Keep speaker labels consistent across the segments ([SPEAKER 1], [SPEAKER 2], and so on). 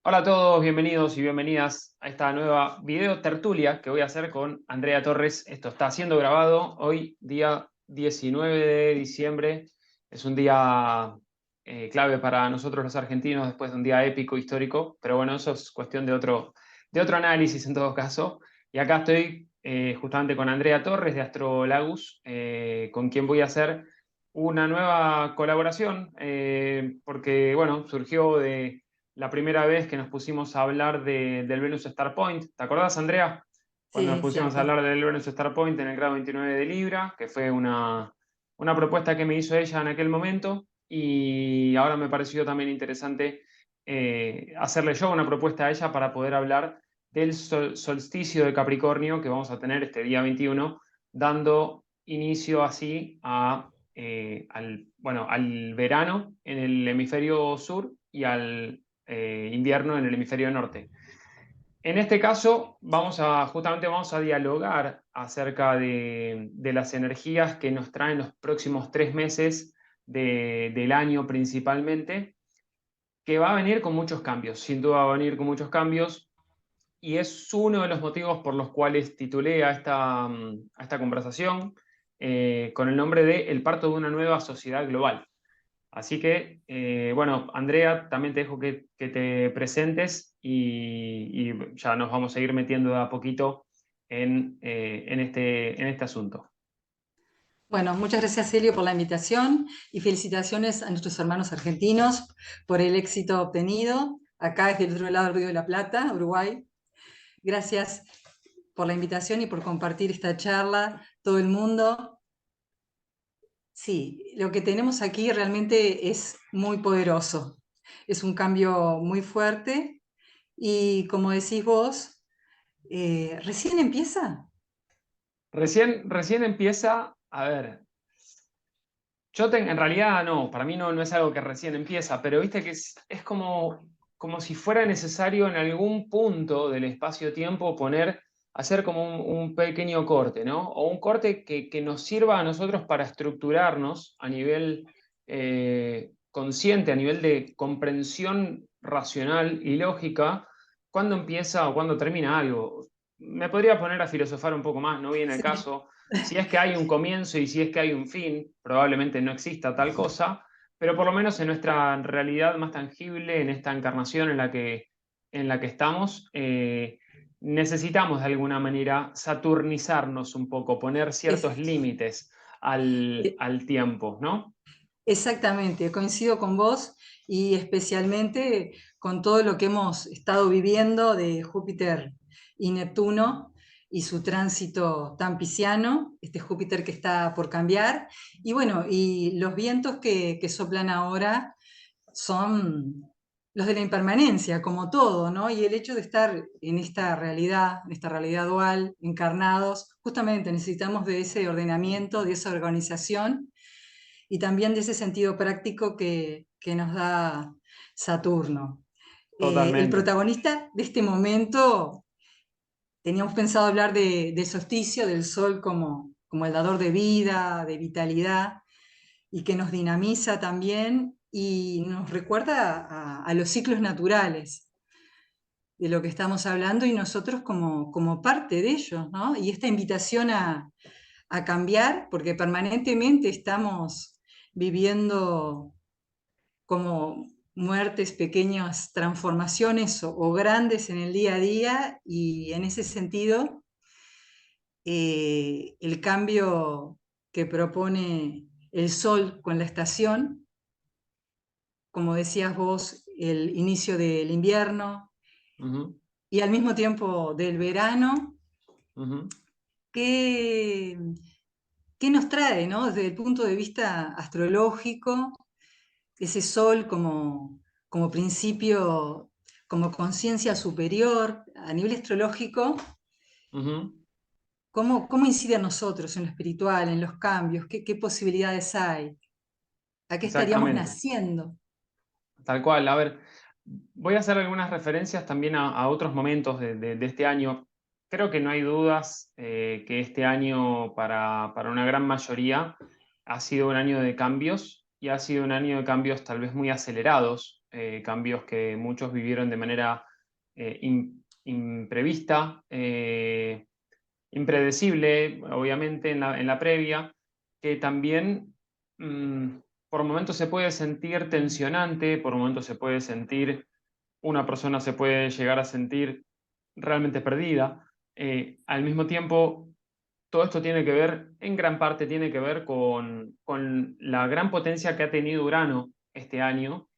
[SPEAKER 1] Hola a todos, bienvenidos y bienvenidas a esta nueva video tertulia que voy a hacer con Andrea Torres. Esto está siendo grabado hoy, día 19 de diciembre. Es un día clave para nosotros los argentinos después de un día épico, histórico, pero bueno, eso es cuestión de otro análisis en todo caso. Y acá estoy justamente con Andrea Torres de Astrolagus, con quien voy a hacer una nueva colaboración, porque bueno, surgió de la primera vez que nos pusimos a hablar del Venus Star Point. ¿Te acordás, Andrea? Cuando nos
[SPEAKER 2] Sí,
[SPEAKER 1] pusimos a
[SPEAKER 2] cierto.
[SPEAKER 1] hablar del Venus Star Point en el grado 29 de Libra, que fue una propuesta que me hizo ella en aquel momento, y ahora me pareció también interesante hacerle yo una propuesta a ella para poder hablar del solsticio de Capricornio que vamos a tener este día 21, dando inicio así al verano en el hemisferio sur y al invierno en el hemisferio norte. En este caso, justamente vamos a dialogar acerca de las energías que nos traen los próximos 3 meses del año principalmente, que va a venir con muchos cambios, sin duda va a venir con muchos cambios, y es uno de los motivos por los cuales titulé a esta conversación con el nombre de El parto de una nueva sociedad global. Así que, bueno, Andrea, también te dejo que te presentes y ya nos vamos a ir metiendo de a poquito en este asunto.
[SPEAKER 2] Bueno, muchas gracias, Celio, por la invitación y felicitaciones a nuestros hermanos argentinos por el éxito obtenido. Acá desde el otro lado del Río de la Plata, Uruguay. Gracias por la invitación y por compartir esta charla, todo el mundo. Sí, lo que tenemos aquí realmente es muy poderoso. Es un cambio muy fuerte y, como decís vos, recién empieza.
[SPEAKER 1] Recién empieza, a ver, en realidad no, para mí no es algo que recién empieza, pero viste que es como si fuera necesario en algún punto del espacio-tiempo hacer como un pequeño corte, ¿no? O un corte que nos sirva a nosotros para estructurarnos a nivel consciente, a nivel de comprensión racional y lógica, cuándo empieza o cuándo termina algo. Me podría poner a filosofar un poco más, no viene el
[SPEAKER 2] Sí.
[SPEAKER 1] caso. Si es que hay un comienzo y si es que hay un fin, probablemente no exista tal cosa, pero por lo menos en nuestra realidad más tangible, en esta encarnación en la que estamos, necesitamos de alguna manera saturnizarnos un poco, poner ciertos
[SPEAKER 2] Es,
[SPEAKER 1] límites al tiempo, ¿no?
[SPEAKER 2] Exactamente, coincido con vos y especialmente con todo lo que hemos estado viviendo de Júpiter y Neptuno y su tránsito tan pisciano, este Júpiter que está por cambiar. Y bueno, y los vientos que soplan ahora son los de la impermanencia, como todo, ¿no? Y el hecho de estar en esta realidad dual, encarnados, justamente necesitamos de ese ordenamiento, de esa organización y también de ese sentido práctico que nos da Saturno. El
[SPEAKER 1] Totalmente.
[SPEAKER 2] protagonista de este momento, teníamos pensado hablar del solsticio, del sol como el dador de vida, de vitalidad, y que nos dinamiza también y nos recuerda a los ciclos naturales de lo que estamos hablando y nosotros como parte de ellos, ¿no? Y esta invitación a cambiar, porque permanentemente estamos viviendo como muertes, pequeñas transformaciones o grandes en el día a día, y en ese sentido el cambio que propone el Sol con la estación, como decías vos, el inicio del invierno
[SPEAKER 1] Ujú,
[SPEAKER 2] y al mismo tiempo del verano,
[SPEAKER 1] ujú.
[SPEAKER 2] ¿qué, qué nos trae, ¿no? Desde el punto de vista astrológico, ese sol como principio, como conciencia superior a nivel astrológico?
[SPEAKER 1] Ujú.
[SPEAKER 2] ¿Cómo incide a nosotros en lo espiritual, en los cambios? ¿Qué posibilidades hay? ¿A qué estaríamos
[SPEAKER 1] Exactamente.
[SPEAKER 2] naciendo?
[SPEAKER 1] Tal cual. A ver, voy a hacer algunas referencias también a otros momentos de este año. Creo que no hay dudas que este año para una gran mayoría ha sido un año de cambios, y ha sido un año de cambios tal vez muy acelerados, cambios que muchos vivieron de manera imprevista, impredecible, obviamente, en la previa, que también mm, por momentos se puede sentir tensionante, por momentos se puede sentir, una persona se puede llegar a sentir realmente perdida. Al mismo tiempo, todo esto tiene que ver, en gran parte tiene que ver con la gran potencia que ha tenido Urano este año,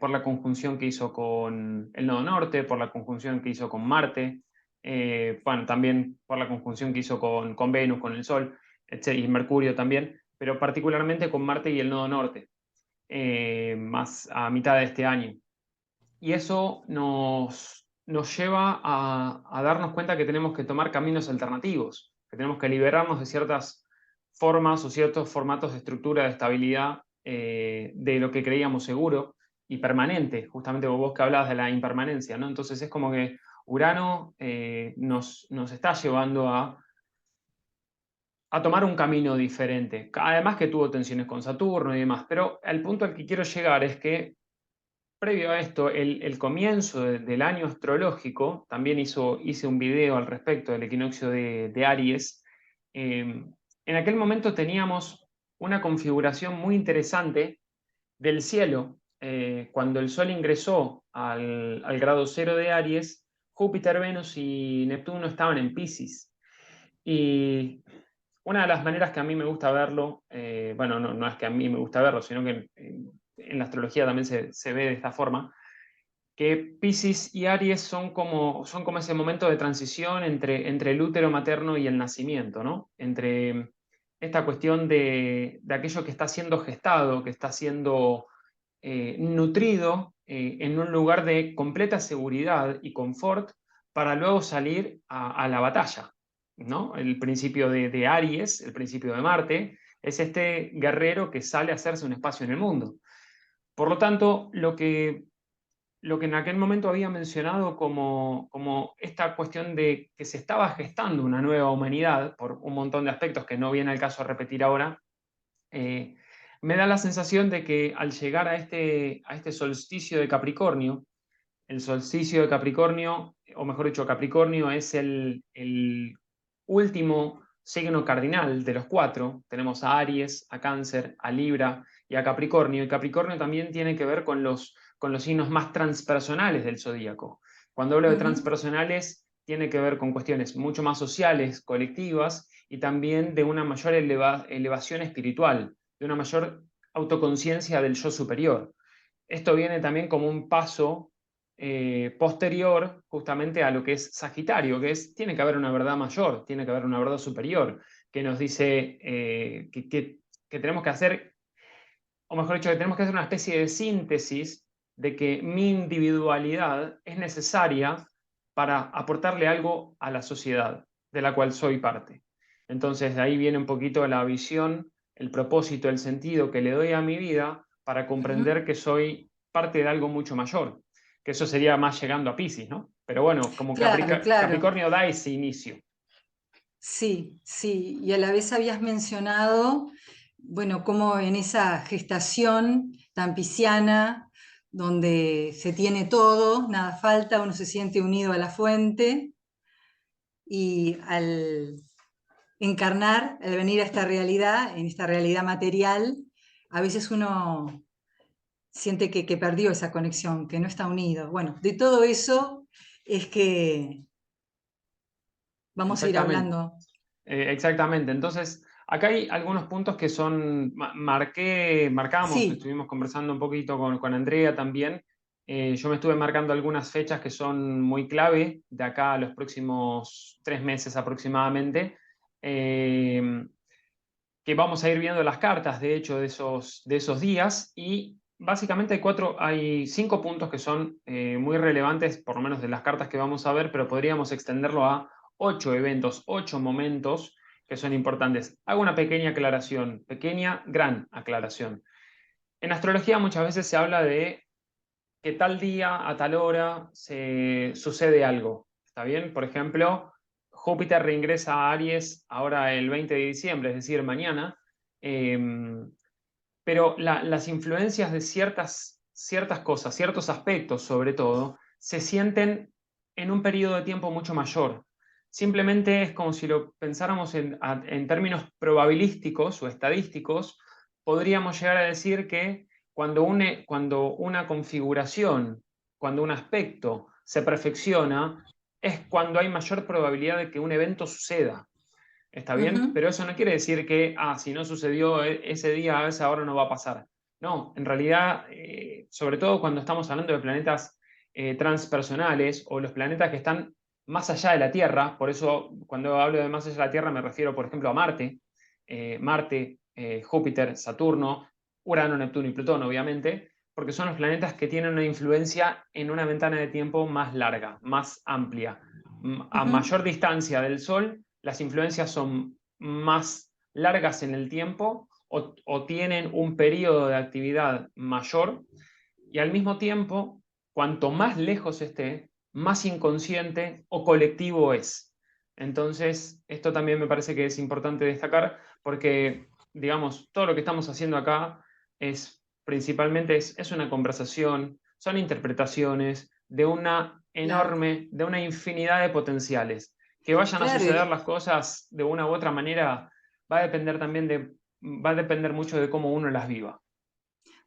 [SPEAKER 1] por la conjunción que hizo con el nodo norte, por la conjunción que hizo con Marte, bueno, también por la conjunción que hizo con Venus, con el Sol, y Mercurio también, pero particularmente con Marte y el nodo norte, más a mitad de este año. Y eso nos lleva a darnos cuenta que tenemos que tomar caminos alternativos, que tenemos que liberarnos de ciertas formas o ciertos formatos de estructura, de estabilidad, de lo que creíamos seguro y permanente, justamente vos que hablabas de la impermanencia, ¿no? Entonces es como que Urano nos está llevando a tomar un camino diferente. Además que tuvo tensiones con Saturno y demás, pero el punto al que quiero llegar es que previo a esto, el comienzo del año astrológico, también hice un video al respecto del equinoccio de Aries. En aquel momento teníamos una configuración muy interesante del cielo. Cuando el Sol ingresó al grado cero de Aries, Júpiter, Venus y Neptuno estaban en Piscis. Y una de las maneras que a mí me gusta verlo, bueno, no es que a mí me gusta verlo, sino que en la astrología también se ve de esta forma, que Piscis y Aries son como ese momento de transición entre el útero materno y el nacimiento, ¿no? Entre esta cuestión de aquello que está siendo gestado, que está siendo nutrido en un lugar de completa seguridad y confort para luego salir a la batalla, ¿no? El principio de Aries, el principio de Marte, es este guerrero que sale a hacerse un espacio en el mundo. Por lo tanto, lo que en aquel momento había mencionado como esta cuestión de que se estaba gestando una nueva humanidad, por un montón de aspectos que no viene al caso repetir ahora, eh, me da la sensación de que al llegar a este solsticio de Capricornio, el solsticio de Capricornio, o mejor dicho, Capricornio es el último signo cardinal de los cuatro. Tenemos a Aries, a Cáncer, a Libra y a Capricornio. Y Capricornio también tiene que ver con los signos más transpersonales del zodíaco. Cuando hablo de
[SPEAKER 2] Ujú.
[SPEAKER 1] transpersonales, tiene que ver con cuestiones mucho más sociales, colectivas, y también de una mayor elevación espiritual, de una mayor autoconciencia del yo superior. Esto viene también como un paso posterior justamente a lo que es Sagitario, que es, tiene que haber una verdad mayor, tiene que haber una verdad superior, que nos dice que tenemos que hacer, o mejor dicho, que tenemos que hacer una especie de síntesis de que mi individualidad es necesaria para aportarle algo a la sociedad de la cual soy parte. Entonces, de ahí viene un poquito la visión, el propósito, el sentido que le doy a mi vida para
[SPEAKER 2] Ujú.
[SPEAKER 1] comprender que soy parte de algo mucho mayor, que eso sería más llegando a Piscis, ¿no? Pero bueno, como
[SPEAKER 2] Claro, claro.
[SPEAKER 1] Capricornio da ese inicio.
[SPEAKER 2] Sí, sí. Y a la vez habías mencionado, bueno, cómo en esa gestación tan pisciana, donde se tiene todo, nada falta, uno se siente unido a la fuente y al encarnar, al venir a esta realidad, en esta realidad material, a veces uno siente que perdió esa conexión, que no está unido. Bueno, de todo eso es que vamos a ir
[SPEAKER 1] Exactamente.
[SPEAKER 2] hablando.
[SPEAKER 1] Exactamente. Entonces, acá hay algunos puntos que son, marcamos,
[SPEAKER 2] Sí,
[SPEAKER 1] estuvimos conversando un poquito con Andrea también. Yo me estuve marcando algunas fechas que son muy clave de acá a los próximos 3 meses aproximadamente, eh, que vamos a ir viendo las cartas, de hecho, de esos días. Y básicamente hay 5 puntos que son muy relevantes, por lo menos de las cartas que vamos a ver, pero podríamos extenderlo a 8 eventos, 8 momentos que son importantes. Hago una pequeña aclaración, pequeña, gran aclaración. En astrología muchas veces se habla de que tal día, a tal hora, se sucede algo. ¿Está bien? Por ejemplo, Júpiter reingresa a Aries ahora el 20 de diciembre, es decir, mañana. Eh, pero las influencias de ciertas cosas, ciertos aspectos sobre todo, se sienten en un periodo de tiempo mucho mayor. Simplemente es como si lo pensáramos en términos probabilísticos o estadísticos, podríamos llegar a decir que cuando una configuración, cuando un aspecto se perfecciona, es cuando hay mayor probabilidad de que un evento suceda. ¿Está bien?
[SPEAKER 2] Ujú,
[SPEAKER 1] Pero eso no quiere decir que, si no sucedió ese día, a esa hora no va a pasar. No, en realidad, sobre todo cuando estamos hablando de planetas transpersonales o los planetas que están más allá de la Tierra, por eso cuando hablo de más allá de la Tierra me refiero, por ejemplo, a Marte, Júpiter, Saturno, Urano, Neptuno y Plutón, obviamente, porque son los planetas que tienen una influencia en una ventana de tiempo más larga, más amplia, a
[SPEAKER 2] ujú.
[SPEAKER 1] mayor distancia del Sol las influencias son más largas en el tiempo o tienen un periodo de actividad mayor y al mismo tiempo, cuanto más lejos esté, más inconsciente o colectivo es. Entonces, esto también me parece que es importante destacar porque, digamos, todo lo que estamos haciendo acá es principalmente es una conversación, son interpretaciones
[SPEAKER 2] Claro,
[SPEAKER 1] de una infinidad de potenciales. Que vayan a
[SPEAKER 2] claro,
[SPEAKER 1] suceder las cosas de una u otra manera va a depender también va a depender mucho de cómo uno las viva.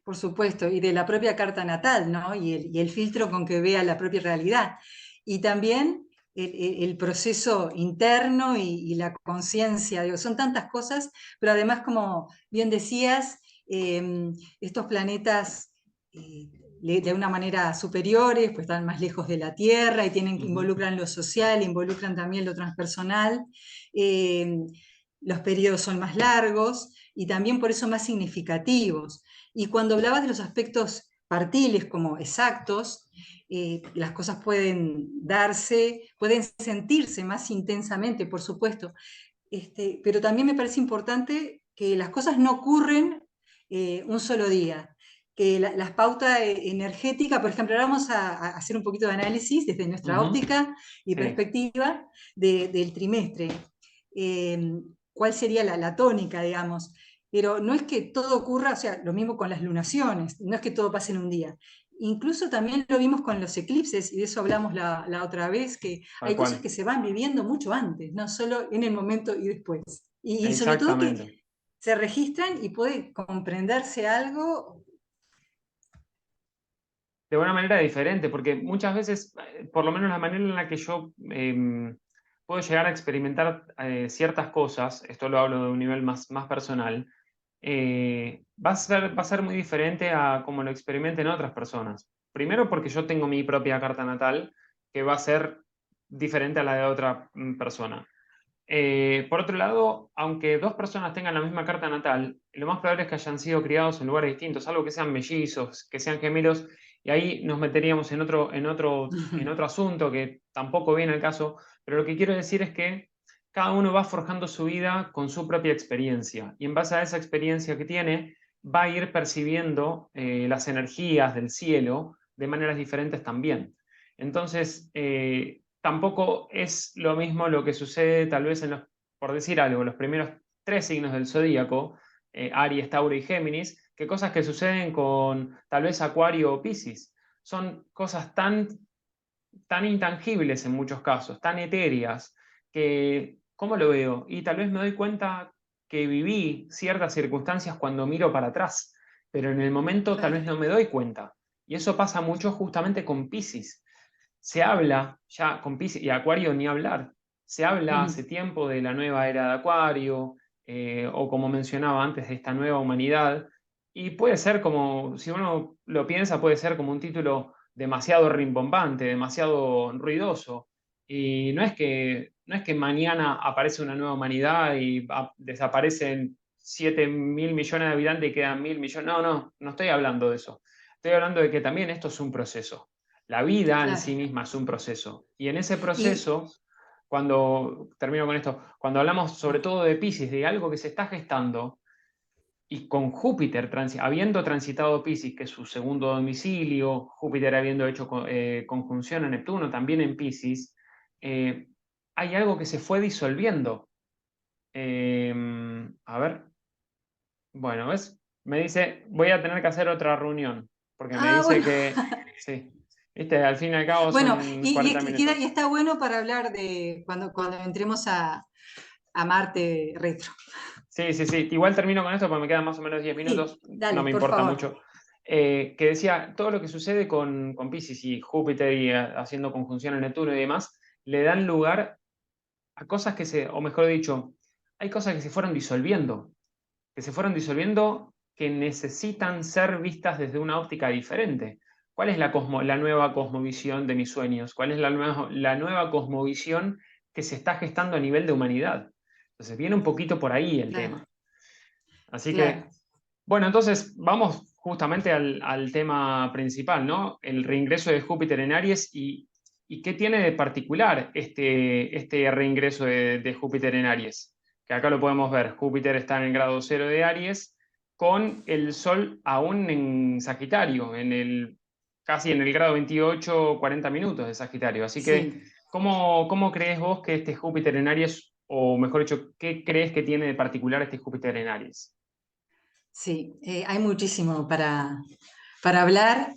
[SPEAKER 2] por supuesto, y de la propia carta natal, ¿no? Y el filtro con que vea la propia realidad. Y también el proceso interno y la conciencia, digo, son tantas cosas, pero además, como bien decías, estos planetas de una manera superiores, pues están más lejos de la Tierra y tienen,
[SPEAKER 1] Ujú.
[SPEAKER 2] involucran lo social, involucran también lo transpersonal. eh, los periodos son más largos y también por eso más significativos. Y cuando hablabas de los aspectos partiles como exactos, las cosas pueden darse, pueden sentirse más intensamente, por supuesto, pero también me parece importante que las cosas no ocurren un solo día, que las pautas energéticas, por ejemplo, ahora vamos a hacer un poquito de análisis desde nuestra
[SPEAKER 1] Ujú.
[SPEAKER 2] óptica y
[SPEAKER 1] Sí,
[SPEAKER 2] perspectiva del trimestre. Eh, ¿Cuál sería la tónica, digamos? Pero no es que todo ocurra, o sea, lo mismo con las lunaciones, no es que todo pase en un día. Incluso también lo vimos con los eclipses, y de eso hablamos la otra vez, que
[SPEAKER 1] tal
[SPEAKER 2] hay cosas
[SPEAKER 1] cual.
[SPEAKER 2] que se van viviendo mucho antes, no solo en el momento y después. Y sobre todo que
[SPEAKER 1] Exactamente.
[SPEAKER 2] se registran y puede comprenderse algo.
[SPEAKER 1] De una manera diferente, porque muchas veces, por lo menos la manera en la que yo puedo llegar a experimentar ciertas cosas, esto lo hablo de un nivel más personal, va a ser muy diferente a como lo experimenten otras personas. Primero porque yo tengo mi propia carta natal, que va a ser diferente a la de otra persona. Por otro lado, aunque dos personas tengan la misma carta natal, lo más probable es que hayan sido criados en lugares distintos, salvo que sean mellizos, que sean gemelos, y ahí nos meteríamos en otro asunto que tampoco viene al caso, pero lo que quiero decir es que cada uno va forjando su vida con su propia experiencia, y en base a esa experiencia que tiene, va a ir percibiendo las energías del cielo de maneras diferentes también. Entonces, tampoco es lo mismo lo que sucede tal vez por decir algo, los primeros tres signos del zodíaco, Aries, Tauro y Géminis, que cosas que suceden con tal vez Acuario o Piscis. Son cosas tan intangibles en muchos casos, tan etéreas, que, ¿cómo lo veo? Y tal vez me doy cuenta que viví ciertas circunstancias cuando miro para atrás, pero en el momento tal
[SPEAKER 2] Claro.
[SPEAKER 1] vez no me doy cuenta. Y eso pasa mucho justamente con Piscis. Se habla ya con Piscis y Acuario ni hablar. Se habla hace tiempo de la nueva era de Acuario, o como mencionaba antes, de esta nueva humanidad. Y puede ser como, si uno lo piensa, puede ser como un título demasiado rimbombante, demasiado ruidoso. Y no es que mañana aparece una nueva humanidad y desaparecen 7.000 millones de habitantes y quedan 1.000 millones. No estoy hablando de eso. Estoy hablando de que también esto es un proceso. La vida en
[SPEAKER 2] Claro.
[SPEAKER 1] sí misma es un proceso. Y en ese
[SPEAKER 2] Y,
[SPEAKER 1] proceso, termino con esto, cuando hablamos sobre todo de Piscis, de algo que se está gestando, y con Júpiter habiendo transitado Piscis, que es su segundo domicilio, Júpiter habiendo hecho conjunción a Neptuno también en Piscis, eh, hay algo que se fue disolviendo. A ver, bueno, ¿ves? me dice, voy a tener que hacer otra reunión, porque me
[SPEAKER 2] Ah,
[SPEAKER 1] dice
[SPEAKER 2] bueno.
[SPEAKER 1] que, sí, viste, al fin y al cabo
[SPEAKER 2] Bueno,
[SPEAKER 1] son 40
[SPEAKER 2] y
[SPEAKER 1] minutos.
[SPEAKER 2] está bueno para hablar de cuando entremos a Marte retro.
[SPEAKER 1] Sí, sí, sí. Igual termino con esto porque me quedan más o menos 10
[SPEAKER 2] Sí,
[SPEAKER 1] minutos, no
[SPEAKER 2] dale,
[SPEAKER 1] me
[SPEAKER 2] por
[SPEAKER 1] importa
[SPEAKER 2] favor.
[SPEAKER 1] mucho. Que decía, todo lo que sucede con Piscis y Júpiter y haciendo conjunción en Neptuno y demás, le dan lugar a cosas o mejor dicho, hay cosas que se fueron disolviendo, que necesitan ser vistas desde una óptica diferente. ¿Cuál es la nueva cosmovisión de mis sueños? ¿Cuál es la nueva cosmovisión que se está gestando a nivel de humanidad? Entonces viene un poquito por ahí el
[SPEAKER 2] Claro,
[SPEAKER 1] tema. Así
[SPEAKER 2] claro.
[SPEAKER 1] que, bueno, entonces vamos justamente al tema principal, ¿no? El reingreso de Júpiter en Aries y qué tiene de particular este reingreso de Júpiter en Aries. Que acá lo podemos ver, Júpiter está en el grado cero de Aries, con el Sol aún en Sagitario, casi en el grado 28, 40 minutos de Sagitario. Así que,
[SPEAKER 2] Sí,
[SPEAKER 1] ¿cómo crees vos que este Júpiter en Aries, o mejor dicho, qué crees que tiene de particular este Júpiter en Aries?
[SPEAKER 2] sí. Hay muchísimo para hablar.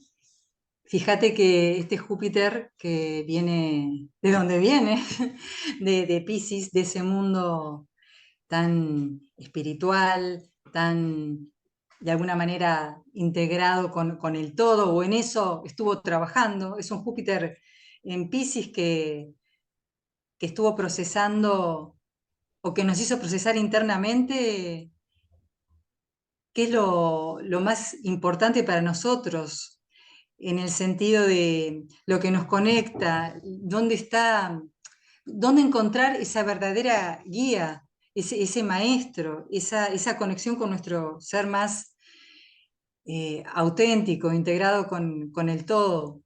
[SPEAKER 2] Fíjate que este Júpiter que viene, ¿de dónde viene? De Piscis, de ese mundo tan espiritual, tan de alguna manera integrado con el todo, o en eso estuvo trabajando. Es un Júpiter en Piscis que estuvo procesando o que nos hizo procesar internamente qué es lo más importante para nosotros, en el sentido de lo que nos conecta, dónde está, dónde encontrar esa verdadera guía, ese maestro, esa conexión con nuestro ser más auténtico, integrado con el todo.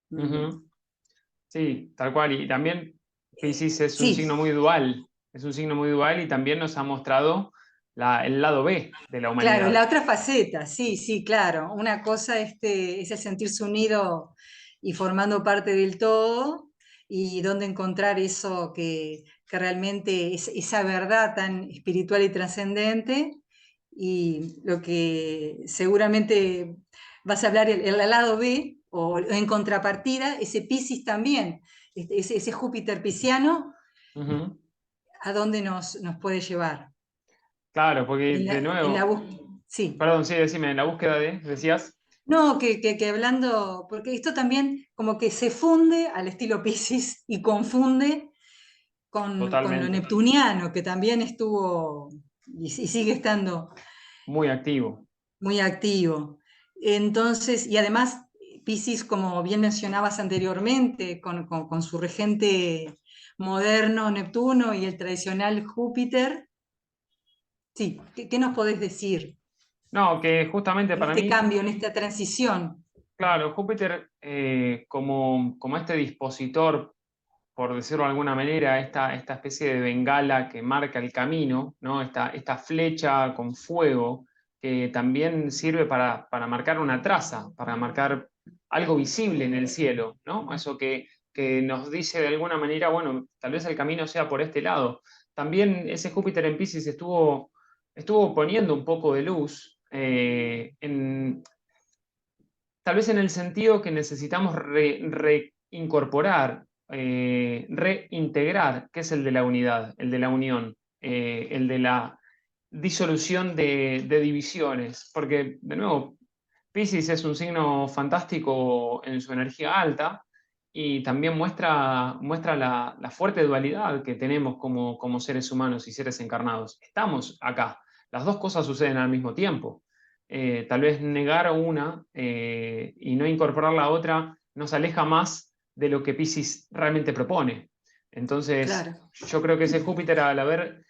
[SPEAKER 2] Mm,
[SPEAKER 1] Ujú. Sí, tal cual. Y también Piscis es un
[SPEAKER 2] Sí,
[SPEAKER 1] signo muy dual, es un signo muy dual y también nos ha mostrado el lado B de la
[SPEAKER 2] claro,
[SPEAKER 1] humanidad.
[SPEAKER 2] la otra faceta, sí, sí, claro. Una cosa es el sentirse unido y formando parte del todo, y dónde encontrar eso que realmente es esa verdad tan espiritual y trascendente, y lo que seguramente vas a hablar el lado B, o en contrapartida, ese Piscis también, ese Júpiter pisciano,
[SPEAKER 1] Ujú.
[SPEAKER 2] ¿a dónde nos puede llevar?
[SPEAKER 1] Claro, porque
[SPEAKER 2] En
[SPEAKER 1] de
[SPEAKER 2] la
[SPEAKER 1] nuevo,
[SPEAKER 2] búsqueda. Sí.
[SPEAKER 1] perdón, sí, decime, en la búsqueda decías,
[SPEAKER 2] No, que hablando, porque esto también como que se funde al estilo Piscis y confunde con lo
[SPEAKER 1] totalmente,
[SPEAKER 2] neptuniano, que también estuvo y sigue estando
[SPEAKER 1] muy activo.
[SPEAKER 2] muy activo. Entonces, y además Piscis, como bien mencionabas anteriormente, con su regente moderno Neptuno y el tradicional Júpiter, sí, ¿qué nos podés decir
[SPEAKER 1] No, que justamente
[SPEAKER 2] en
[SPEAKER 1] para
[SPEAKER 2] este
[SPEAKER 1] mí,
[SPEAKER 2] cambio, en esta transición?
[SPEAKER 1] claro, Júpiter como este dispositor, por decirlo de alguna manera, esta especie de bengala que marca el camino, ¿no? Esta flecha con fuego que también sirve para marcar una traza, para marcar algo visible en el cielo, ¿no? Eso que nos dice de alguna manera, bueno, tal vez el camino sea por este lado. También ese Júpiter en Piscis estuvo poniendo un poco de luz tal vez en el sentido que necesitamos reincorporar, reintegrar, que es el de la unidad, el de la unión, el de la disolución de divisiones, porque de nuevo, Piscis es un signo fantástico en su energía alta y también muestra la fuerte dualidad que tenemos como seres humanos y seres encarnados. Estamos acá, las dos cosas suceden al mismo tiempo. Tal vez negar una y no incorporar la otra nos aleja más de lo que Piscis realmente propone. Entonces,
[SPEAKER 2] Claro.
[SPEAKER 1] yo creo que ese Júpiter, al haber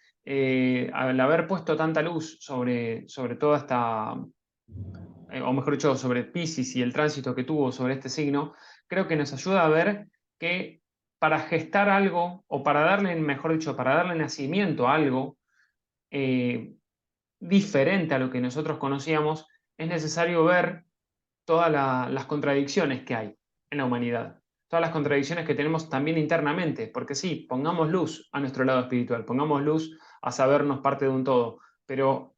[SPEAKER 1] puesto tanta luz sobre toda esta, o mejor dicho, sobre Piscis y el tránsito que tuvo sobre este signo, creo que nos ayuda a ver que para gestar algo, o para darle, mejor dicho, para darle nacimiento a algo eh, diferente a lo que nosotros conocíamos, es necesario ver todas las contradicciones que hay en la humanidad, todas las contradicciones que tenemos también internamente, porque sí, pongamos luz a nuestro lado espiritual, pongamos luz a sabernos parte de un todo, pero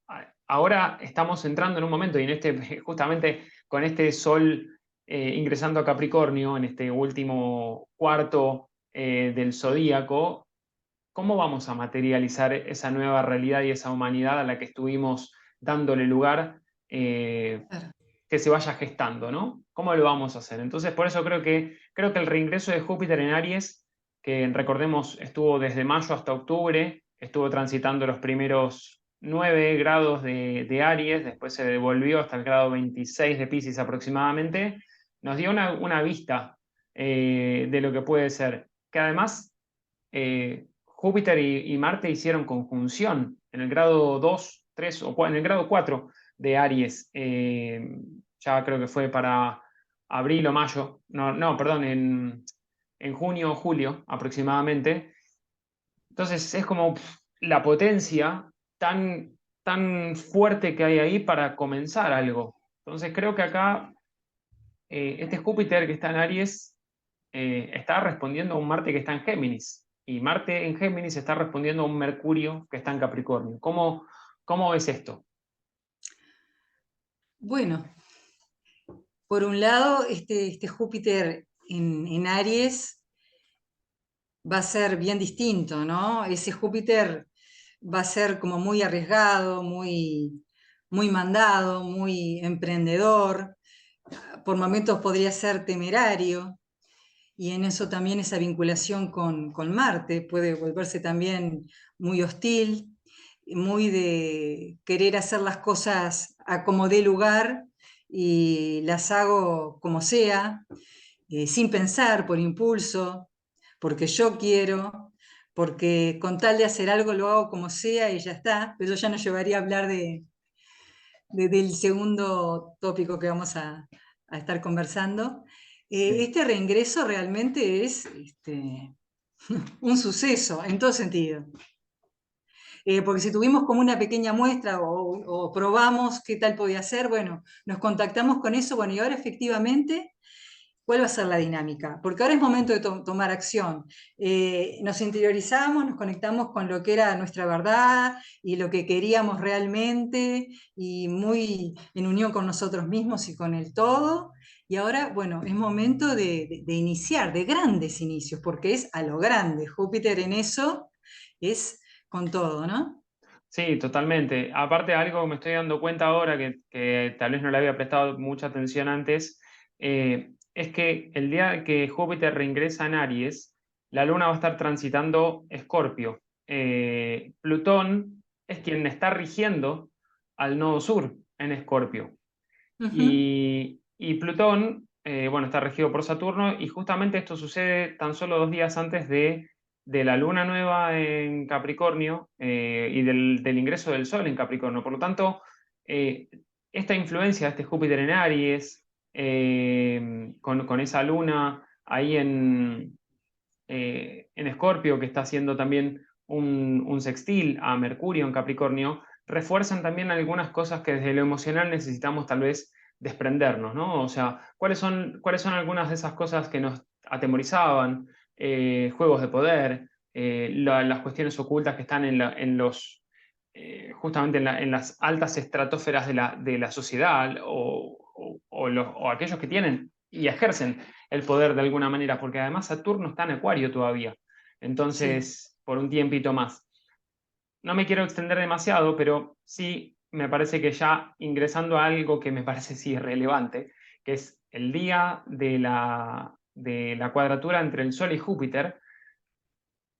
[SPEAKER 1] ahora estamos entrando en un momento, y en justamente con este Sol ingresando a Capricornio, en este último cuarto del zodíaco, ¿cómo vamos a materializar esa nueva realidad y esa humanidad a la que estuvimos dándole lugar,
[SPEAKER 2] Claro.
[SPEAKER 1] que se vaya gestando, ¿no? ¿Cómo lo vamos a hacer? Entonces, por eso creo que el reingreso de Júpiter en Aries, que recordemos estuvo desde mayo hasta octubre, estuvo transitando los primeros 9 grados de Aries, después se devolvió hasta el grado 26 de Piscis aproximadamente, nos dio una vista de lo que puede ser, que además Júpiter y Marte hicieron conjunción en el grado 2, 3 o en el grado 4 de Aries. Ya creo que fue para abril o mayo, no, perdón, en junio o julio aproximadamente. Entonces es como la potencia tan fuerte que hay ahí para comenzar algo. Entonces creo que acá este Júpiter que está en Aries está respondiendo a un Marte que está en Géminis. Y Marte en Géminis está respondiendo a un Mercurio que está en Capricornio. ¿Cómo ves esto?
[SPEAKER 2] Bueno, por un lado, este Júpiter en Aries va a ser bien distinto, ¿no? Ese Júpiter va a ser como muy arriesgado, muy mandado, muy emprendedor, por momentos podría ser temerario, y en eso también esa vinculación con Marte puede volverse también muy hostil, muy de querer hacer las cosas a como dé lugar y las hago como sea, sin pensar, por impulso, porque yo quiero, porque con tal de hacer algo lo hago como sea y ya está, pero yo ya no llevaría a hablar del segundo tópico que vamos a estar conversando.
[SPEAKER 1] Sí.
[SPEAKER 2] Este reingreso realmente es un suceso en todo sentido. Porque si tuvimos como una pequeña muestra o probamos qué tal podía ser, bueno, nos contactamos con eso, bueno, y ahora efectivamente, ¿cuál va a ser la dinámica? Porque ahora es momento de tomar acción. Nos interiorizamos, nos conectamos con lo que era nuestra verdad y lo que queríamos realmente y muy en unión con nosotros mismos y con el todo. Y ahora, bueno, es momento de iniciar, de grandes inicios, porque es a lo grande. Júpiter en eso es con todo, ¿no?
[SPEAKER 1] Sí, totalmente. Aparte, algo que me estoy dando cuenta ahora, que tal vez no le había prestado mucha atención antes, es que el día que Júpiter reingresa en Aries, la Luna va a estar transitando Escorpio. Plutón es quien está rigiendo al nodo sur en Escorpio.
[SPEAKER 2] Ujú.
[SPEAKER 1] Y Plutón, bueno, está regido por Saturno y justamente esto sucede tan solo 2 días antes de la luna nueva en Capricornio y del ingreso del Sol en Capricornio. Por lo tanto, eh, esta influencia de este Júpiter en Aries, con esa luna ahí en Escorpio, que está haciendo también un sextil a Mercurio en Capricornio, refuerzan también algunas cosas que desde lo emocional necesitamos tal vez desprendernos, ¿no? O sea, ¿cuáles son algunas de esas cosas que nos atemorizaban? Juegos de poder, las cuestiones ocultas que están justamente en las altas estratosferas de la sociedad o aquellos que tienen y ejercen el poder de alguna manera, porque además Saturno está en Acuario todavía,
[SPEAKER 2] Sí.
[SPEAKER 1] entonces por un tiempito más. No me quiero extender demasiado, pero sí me parece que ya ingresando a algo que me parece sí relevante, que es el día de la cuadratura entre el Sol y Júpiter,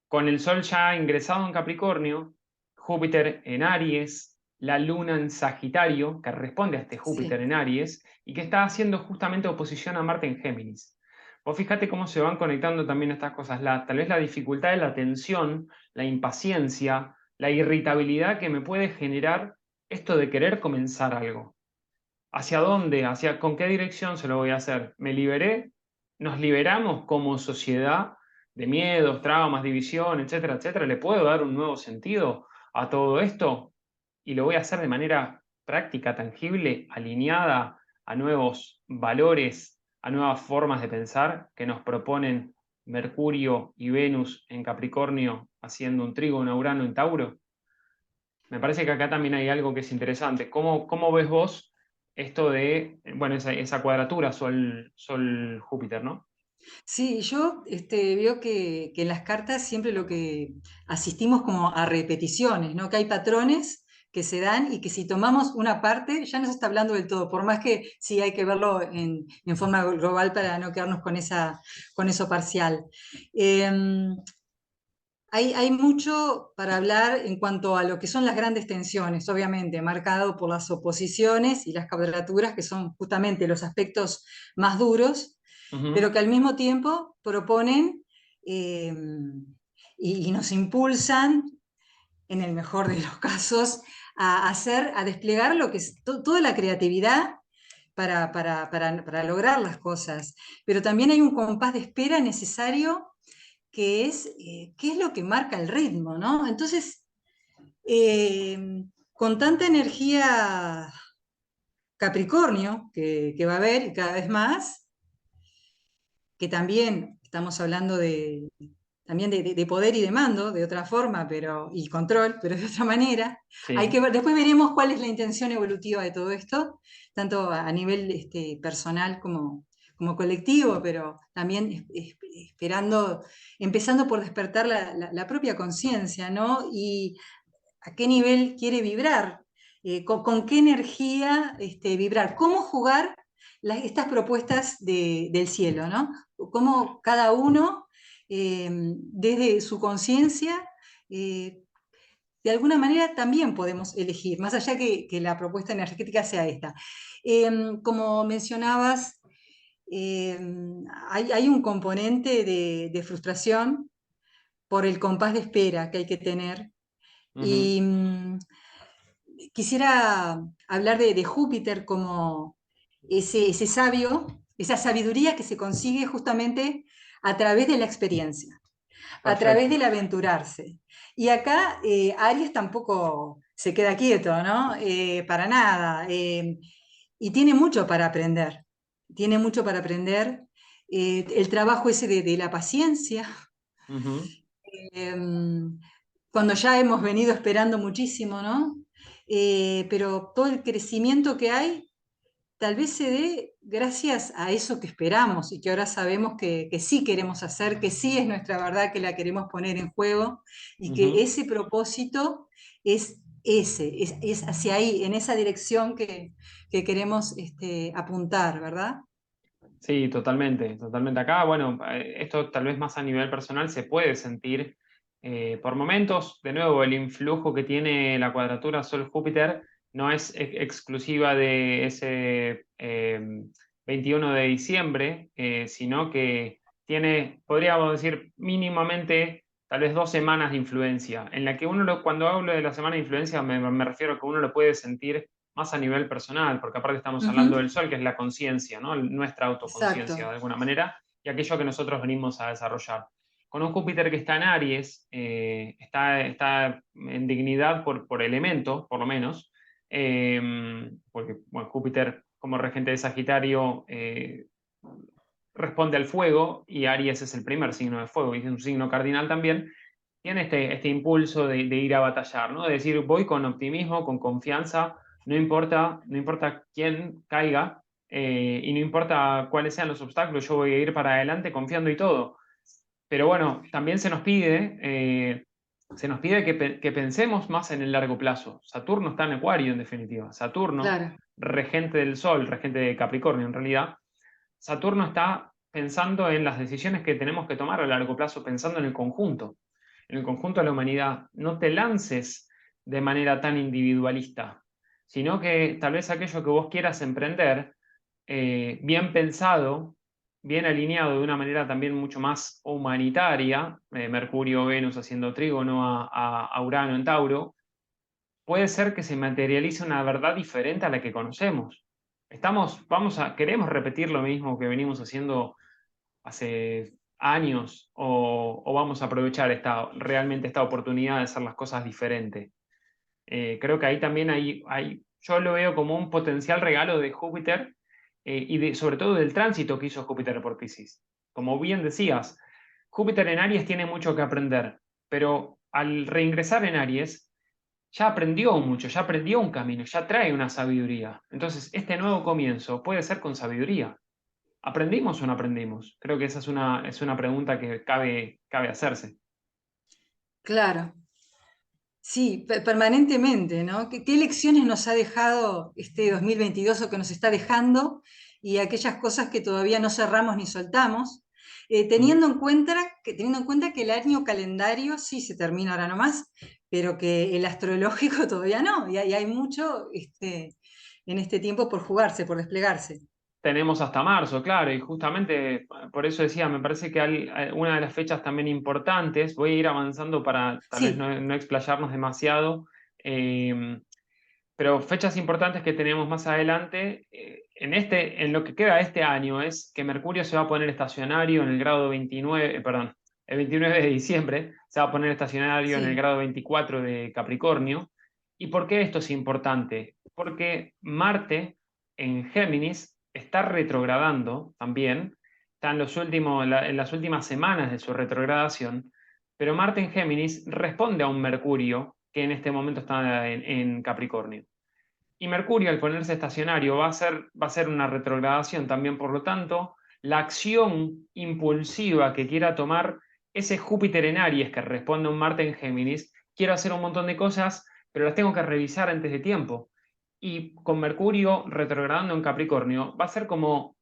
[SPEAKER 1] con el Sol ya ingresado en Capricornio, Júpiter en Aries, la Luna en Sagitario, que responde a este Júpiter
[SPEAKER 2] Sí.
[SPEAKER 1] en Aries, y que está haciendo justamente oposición a Marte en Géminis. Vos fíjate cómo se van conectando también estas cosas, tal vez la dificultad de la tensión, la impaciencia, la irritabilidad que me puede generar esto de querer comenzar algo. ¿Hacia dónde? ¿Con qué dirección se lo voy a hacer? ¿Me liberé? ¿Nos liberamos como sociedad de miedos, traumas, división, etcétera, etcétera? ¿Le puedo dar un nuevo sentido a todo esto? Y lo voy a hacer de manera práctica, tangible, alineada a nuevos valores, a nuevas formas de pensar que nos proponen Mercurio y Venus en Capricornio haciendo un trígono Urano en Tauro. Me parece que acá también hay algo que es interesante. ¿Cómo ves vos esto de, bueno, esa cuadratura Sol-Júpiter, ¿no?
[SPEAKER 2] Sí, yo veo que en las cartas siempre lo que asistimos como a repeticiones, ¿no? Que hay patrones que se dan y que si tomamos una parte ya no se está hablando del todo, por más que sí hay que verlo en forma global para no quedarnos con eso parcial. Em, hay mucho para hablar en cuanto a lo que son las grandes tensiones, obviamente, marcado por las oposiciones y las cuadraturas, que son justamente los aspectos más duros,
[SPEAKER 1] Ujú.
[SPEAKER 2] pero que al mismo tiempo proponen eh, y nos impulsan, en el mejor de los casos, a desplegar lo que es toda la creatividad para lograr las cosas. Pero también hay un compás de espera necesario que es qué es lo que marca el ritmo, ¿no? Entonces, con tanta energía Capricornio que va a haber y cada vez más, que también estamos hablando también de poder y de mando, de otra forma, y control, pero de otra manera. Hay que
[SPEAKER 1] Sí.
[SPEAKER 2] ver, después veremos cuál es la intención evolutiva de todo esto, tanto a nivel personal como colectivo, pero también esperando, empezando por despertar la propia conciencia, ¿no? Y a qué nivel quiere vibrar, con qué energía vibrar, cómo jugar estas propuestas del cielo, ¿no? Cómo cada uno, desde su conciencia, eh, de alguna manera también podemos elegir, más allá que la propuesta energética sea esta. Como mencionabas, eh, hay un componente de frustración por el compás de espera que hay que tener.
[SPEAKER 1] Ujú.
[SPEAKER 2] Y quisiera hablar de Júpiter como ese sabio, esa sabiduría que se consigue justamente a través de la experiencia, a través
[SPEAKER 1] Perfecto.
[SPEAKER 2] del aventurarse. Y acá Aries tampoco se queda quieto, ¿no? Para nada. Y tiene mucho para aprender. Tiene mucho para aprender. El trabajo ese de la paciencia.
[SPEAKER 1] Ujú.
[SPEAKER 2] eh, Cuando ya hemos venido esperando muchísimo, ¿no? Pero todo el crecimiento que hay tal vez se dé gracias a eso que esperamos y que ahora sabemos que sí queremos hacer, que sí es nuestra verdad, que la queremos poner en juego y que
[SPEAKER 1] Ujú.
[SPEAKER 2] ese propósito es es hacia ahí, en esa dirección que queremos apuntar, ¿verdad?
[SPEAKER 1] Sí, totalmente, totalmente. Acá, bueno, esto tal vez más a nivel personal se puede sentir por momentos. De nuevo, el influjo que tiene la cuadratura Sol-Júpiter no es exclusiva de ese 21 de diciembre, sino que tiene, podríamos decir, mínimamente tal vez 2 semanas de influencia, en la que cuando hablo de la semana de influencia me refiero a que uno lo puede sentir más a nivel personal, porque aparte estamos hablando
[SPEAKER 2] Ujú.
[SPEAKER 1] del sol, que es la conciencia, ¿no? Nuestra autoconciencia
[SPEAKER 2] Exacto.
[SPEAKER 1] de alguna manera, y aquello que nosotros venimos a desarrollar. Con un Júpiter que está en Aries, está en dignidad por elemento, por lo menos, porque bueno, Júpiter como regente de Sagitario responde al fuego y Aries es el primer signo de fuego y es un signo cardinal también, tiene este impulso de ir a batallar, ¿no? De decir, voy con optimismo, con confianza, no importa quién caiga y no importa cuáles sean los obstáculos, yo voy a ir para adelante confiando y todo. Pero bueno, también se nos pide que pensemos más en el largo plazo. Saturno está en Acuario, en definitiva. Saturno,
[SPEAKER 2] Claro.
[SPEAKER 1] regente del Sol, regente de Capricornio en realidad. Saturno está pensando en las decisiones que tenemos que tomar a largo plazo, pensando en el conjunto de la humanidad. No te lances de manera tan individualista, sino que tal vez aquello que vos quieras emprender, bien pensado, bien alineado de una manera también mucho más humanitaria, Mercurio, Venus haciendo trígono a Urano en Tauro, puede ser que se materialice una verdad diferente a la que conocemos. Queremos repetir lo mismo que venimos haciendo hace años o vamos a aprovechar realmente esta oportunidad de hacer las cosas diferente. Creo que ahí también yo lo veo como un potencial regalo de Júpiter y sobre todo del tránsito que hizo Júpiter por Piscis. Como bien decías, Júpiter en Aries tiene mucho que aprender, pero al reingresar en Aries, ya aprendió mucho, ya aprendió un camino, ya trae una sabiduría. Entonces, este nuevo comienzo puede ser con sabiduría. ¿Aprendimos o no aprendimos? Creo que esa es una pregunta que cabe hacerse.
[SPEAKER 2] Claro. Sí, permanentemente, ¿no? ¿Qué lecciones nos ha dejado este 2022 o que nos está dejando y aquellas cosas que todavía no cerramos ni soltamos?
[SPEAKER 1] Mm.
[SPEAKER 2] Teniendo en cuenta que el año calendario sí se termina ahora nomás, pero que el astrológico todavía no, y hay mucho en este tiempo por jugarse, por desplegarse.
[SPEAKER 1] Tenemos hasta marzo, claro, y justamente por eso decía, me parece que una de las fechas también importantes, voy a ir avanzando para tal vez
[SPEAKER 2] Sí,
[SPEAKER 1] no explayarnos demasiado, eh, pero fechas importantes que tenemos más adelante, en lo que queda de este año, es que Mercurio se va a poner estacionario en el grado 29, perdón, el 29 de diciembre, se va a poner estacionario en el
[SPEAKER 2] sí,
[SPEAKER 1] grado 24 de Capricornio. ¿Y por qué esto es importante? Porque Marte en Géminis está retrogradando también, está en las últimas semanas de su retrogradación, pero Marte en Géminis responde a un Mercurio que en este momento está en Capricornio. Y Mercurio, al ponerse estacionario, va a ser una retrogradación también, por lo tanto, la acción impulsiva que quiera tomar ese Júpiter en Aries que responde a un Marte en Géminis, quiero hacer un montón de cosas, pero las tengo que revisar antes de tiempo. Y con Mercurio retrogradando en Capricornio, va a ser como,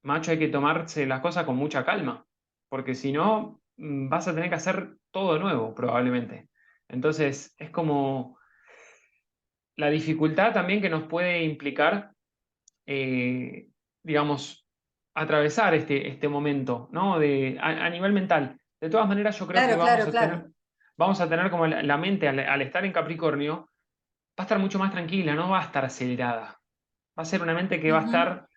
[SPEAKER 1] macho, hay que tomarse las cosas con mucha calma, porque si no, vas a tener que hacer todo de nuevo, probablemente. Entonces, es como la dificultad también que nos puede implicar, eh, digamos, atravesar este momento, ¿no? A nivel mental. De todas maneras, yo creo que
[SPEAKER 2] claro, claro, claro.
[SPEAKER 1] vamos a tener como la mente al estar en Capricornio, va a estar mucho más tranquila, no va a estar acelerada. Va a ser una mente que va a
[SPEAKER 2] Ujú,
[SPEAKER 1] estar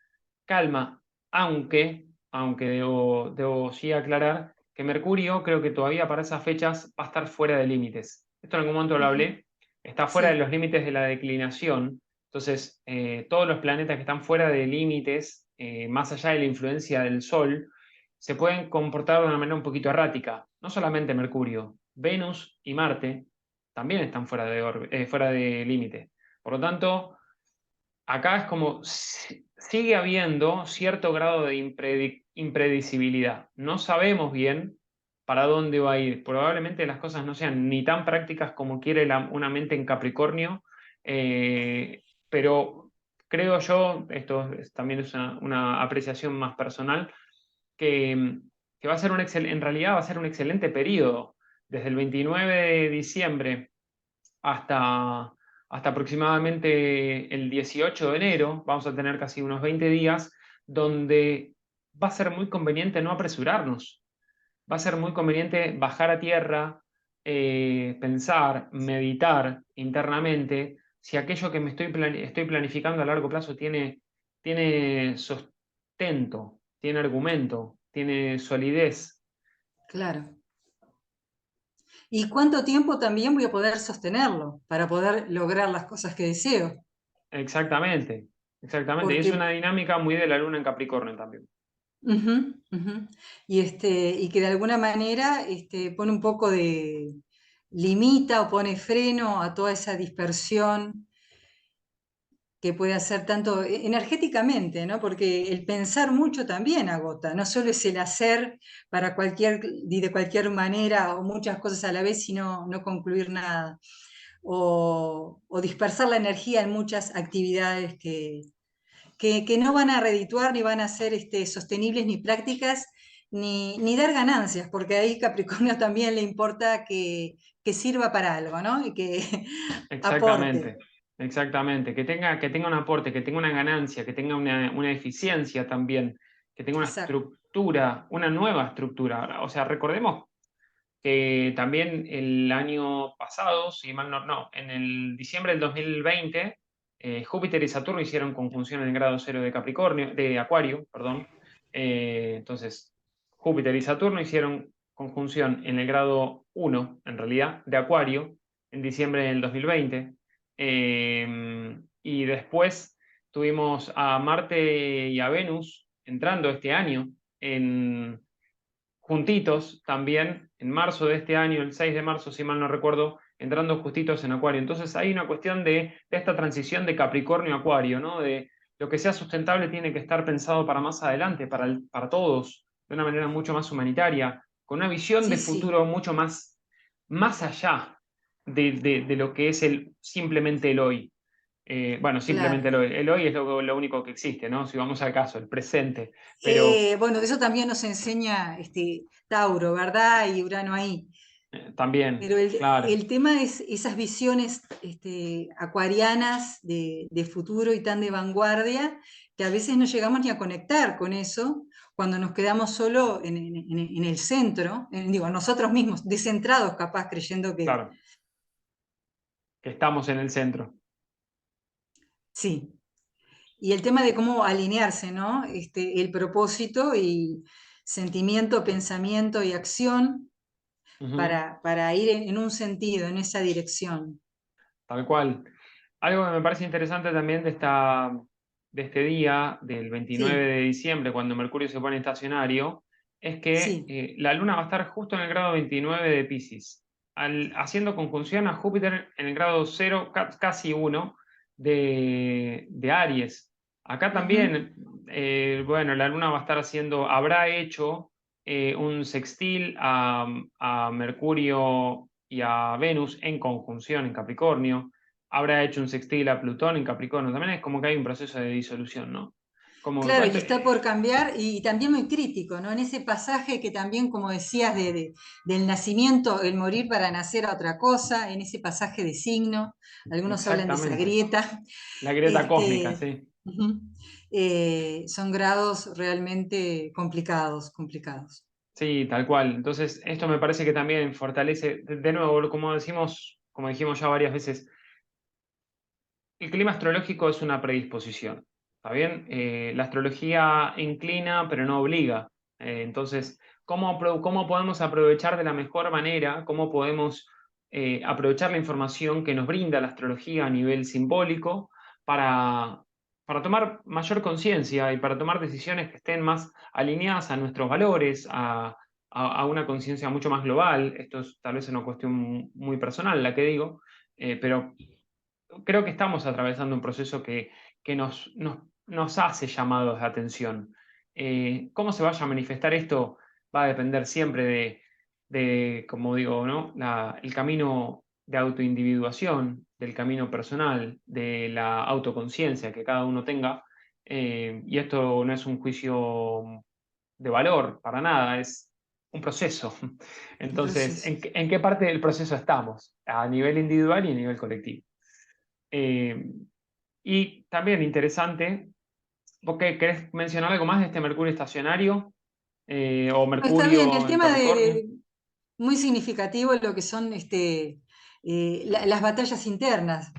[SPEAKER 1] calma, aunque debo sí aclarar que Mercurio creo que todavía para esas fechas va a estar fuera de límites. Esto en algún momento lo
[SPEAKER 2] ujú,
[SPEAKER 1] hablé, está fuera de
[SPEAKER 2] sí,
[SPEAKER 1] los límites de la declinación, entonces todos los planetas que están fuera de límites, más allá de la influencia del Sol, se pueden comportar de una manera un poquito errática. No solamente Mercurio, Venus y Marte también están fuera de límite. Por lo tanto, acá es como sigue habiendo cierto grado de impredecibilidad. No sabemos bien para dónde va a ir. Probablemente las cosas no sean ni tan prácticas como quiere una mente en Capricornio, pero creo yo, también es una apreciación más personal, que, que va a ser en realidad va a ser un excelente periodo. Desde el 29 de diciembre hasta, hasta aproximadamente el 18 de enero, vamos a tener casi unos 20 días, donde va a ser muy conveniente no apresurarnos, va a ser muy conveniente bajar a tierra, pensar, meditar internamente si aquello que estoy planificando a largo plazo tiene sustento, tiene argumento, tiene solidez.
[SPEAKER 2] claro. ¿Y cuánto tiempo también voy a poder sostenerlo para poder lograr las cosas que deseo?
[SPEAKER 1] Exactamente, exactamente. Y es una
[SPEAKER 2] Porque,
[SPEAKER 1] dinámica muy de la luna en Capricornio también.
[SPEAKER 2] ujú, ujú. Y que de alguna manera pone un poco limita o pone freno a toda esa dispersión que puede hacer tanto energéticamente, ¿no? Porque el pensar mucho también agota, no solo es el hacer para y de cualquier manera o muchas cosas a la vez, sino no concluir nada. O dispersar la energía en muchas actividades que no van a redituar, ni van a ser sostenibles, ni prácticas, ni dar ganancias, porque ahí Capricornio también le importa que sirva para algo, ¿no? Y que aporte.
[SPEAKER 1] Exactamente, exactamente. Que tenga un aporte, que tenga una ganancia, que tenga una eficiencia también, que tenga una
[SPEAKER 2] Exacto.
[SPEAKER 1] estructura, una nueva estructura. O sea, recordemos que también el año pasado, si mal no, en el diciembre del 2020, Júpiter y Saturno hicieron conjunción en el grado cero de Capricornio, de Acuario, perdón. Entonces, Júpiter y Saturno hicieron conjunción en el grado uno, en realidad, de Acuario, en diciembre del 2020. Y después tuvimos a Marte y a Venus entrando este año juntitos también, en marzo de este año, el 6 de marzo, si mal no recuerdo, entrando justitos en Acuario. Entonces hay una cuestión de esta transición de Capricornio a Acuario, ¿no? De lo que sea sustentable tiene que estar pensado para más adelante, para todos, de una manera mucho más humanitaria, con una visión de
[SPEAKER 2] Sí, sí.
[SPEAKER 1] futuro mucho más allá de lo que es simplemente el hoy. Bueno, simplemente
[SPEAKER 2] Claro.
[SPEAKER 1] el hoy es lo único que existe, ¿no? Si vamos al caso, el presente. Pero
[SPEAKER 2] Bueno, eso también nos enseña Tauro, ¿verdad? Y Urano ahí.
[SPEAKER 1] también,
[SPEAKER 2] Pero
[SPEAKER 1] claro,
[SPEAKER 2] el tema es esas visiones acuarianas de futuro y tan de vanguardia, que a veces no llegamos ni a conectar con eso cuando nos quedamos solo en el centro, digo, nosotros mismos, descentrados capaz, creyendo que
[SPEAKER 1] claro, que estamos en el centro.
[SPEAKER 2] sí. Y el tema de cómo alinearse, ¿no? El propósito y sentimiento, pensamiento y acción
[SPEAKER 1] Ujú,
[SPEAKER 2] para ir en un sentido, en esa dirección.
[SPEAKER 1] tal cual. Algo que me parece interesante también de este día, del 29
[SPEAKER 2] Sí,
[SPEAKER 1] de diciembre, cuando Mercurio se pone estacionario, es que
[SPEAKER 2] sí.
[SPEAKER 1] la Luna va a estar justo en el grado 29 de Piscis, haciendo conjunción a Júpiter en el grado 0, casi 1 de Aries. Acá
[SPEAKER 2] Ujú.
[SPEAKER 1] también, bueno, la Luna va a estar habrá hecho un sextil a Mercurio y a Venus en conjunción en Capricornio, habrá hecho un sextil a Plutón en Capricornio. También es como que hay un proceso de disolución, ¿no? Como,
[SPEAKER 2] Claro, y está por cambiar, y también muy crítico, ¿no? En ese pasaje que también, como decías, del nacimiento, el morir para nacer a otra cosa, en ese pasaje de signo, algunos hablan de esa
[SPEAKER 1] exactamente.
[SPEAKER 2] grieta,
[SPEAKER 1] La grieta cósmica,
[SPEAKER 2] este,
[SPEAKER 1] sí.
[SPEAKER 2] ujú, son grados realmente complicados, complicados.
[SPEAKER 1] Sí, tal cual. Entonces, esto me parece que también fortalece, de nuevo, como dijimos ya varias veces, el clima astrológico es una predisposición. ¿Está bien? La astrología inclina, pero no obliga. Entonces, ¿cómo podemos aprovechar de la mejor manera? ¿Cómo podemos aprovechar la información que nos brinda la astrología a nivel simbólico para, para tomar mayor conciencia y para tomar decisiones que estén más alineadas a nuestros valores, a una conciencia mucho más global? Esto es tal vez una cuestión muy personal, la que digo, pero creo que estamos atravesando un proceso que nos hace llamados de atención. ¿Cómo se vaya a manifestar esto? Va a depender siempre como digo, ¿no? El camino de autoindividuación, del camino personal, de la autoconciencia que cada uno tenga. Y esto no es un juicio de valor para nada, es un proceso. Entonces,
[SPEAKER 2] Entonces,
[SPEAKER 1] en qué parte del proceso estamos? A nivel individual y a nivel colectivo. Eh, y también interesante, ¿vos querés mencionar algo más de este Mercurio estacionario o
[SPEAKER 2] no, está bien, el
[SPEAKER 1] Mercurio en
[SPEAKER 2] tema
[SPEAKER 1] Capricornio?
[SPEAKER 2] muy significativo lo que son las batallas internas.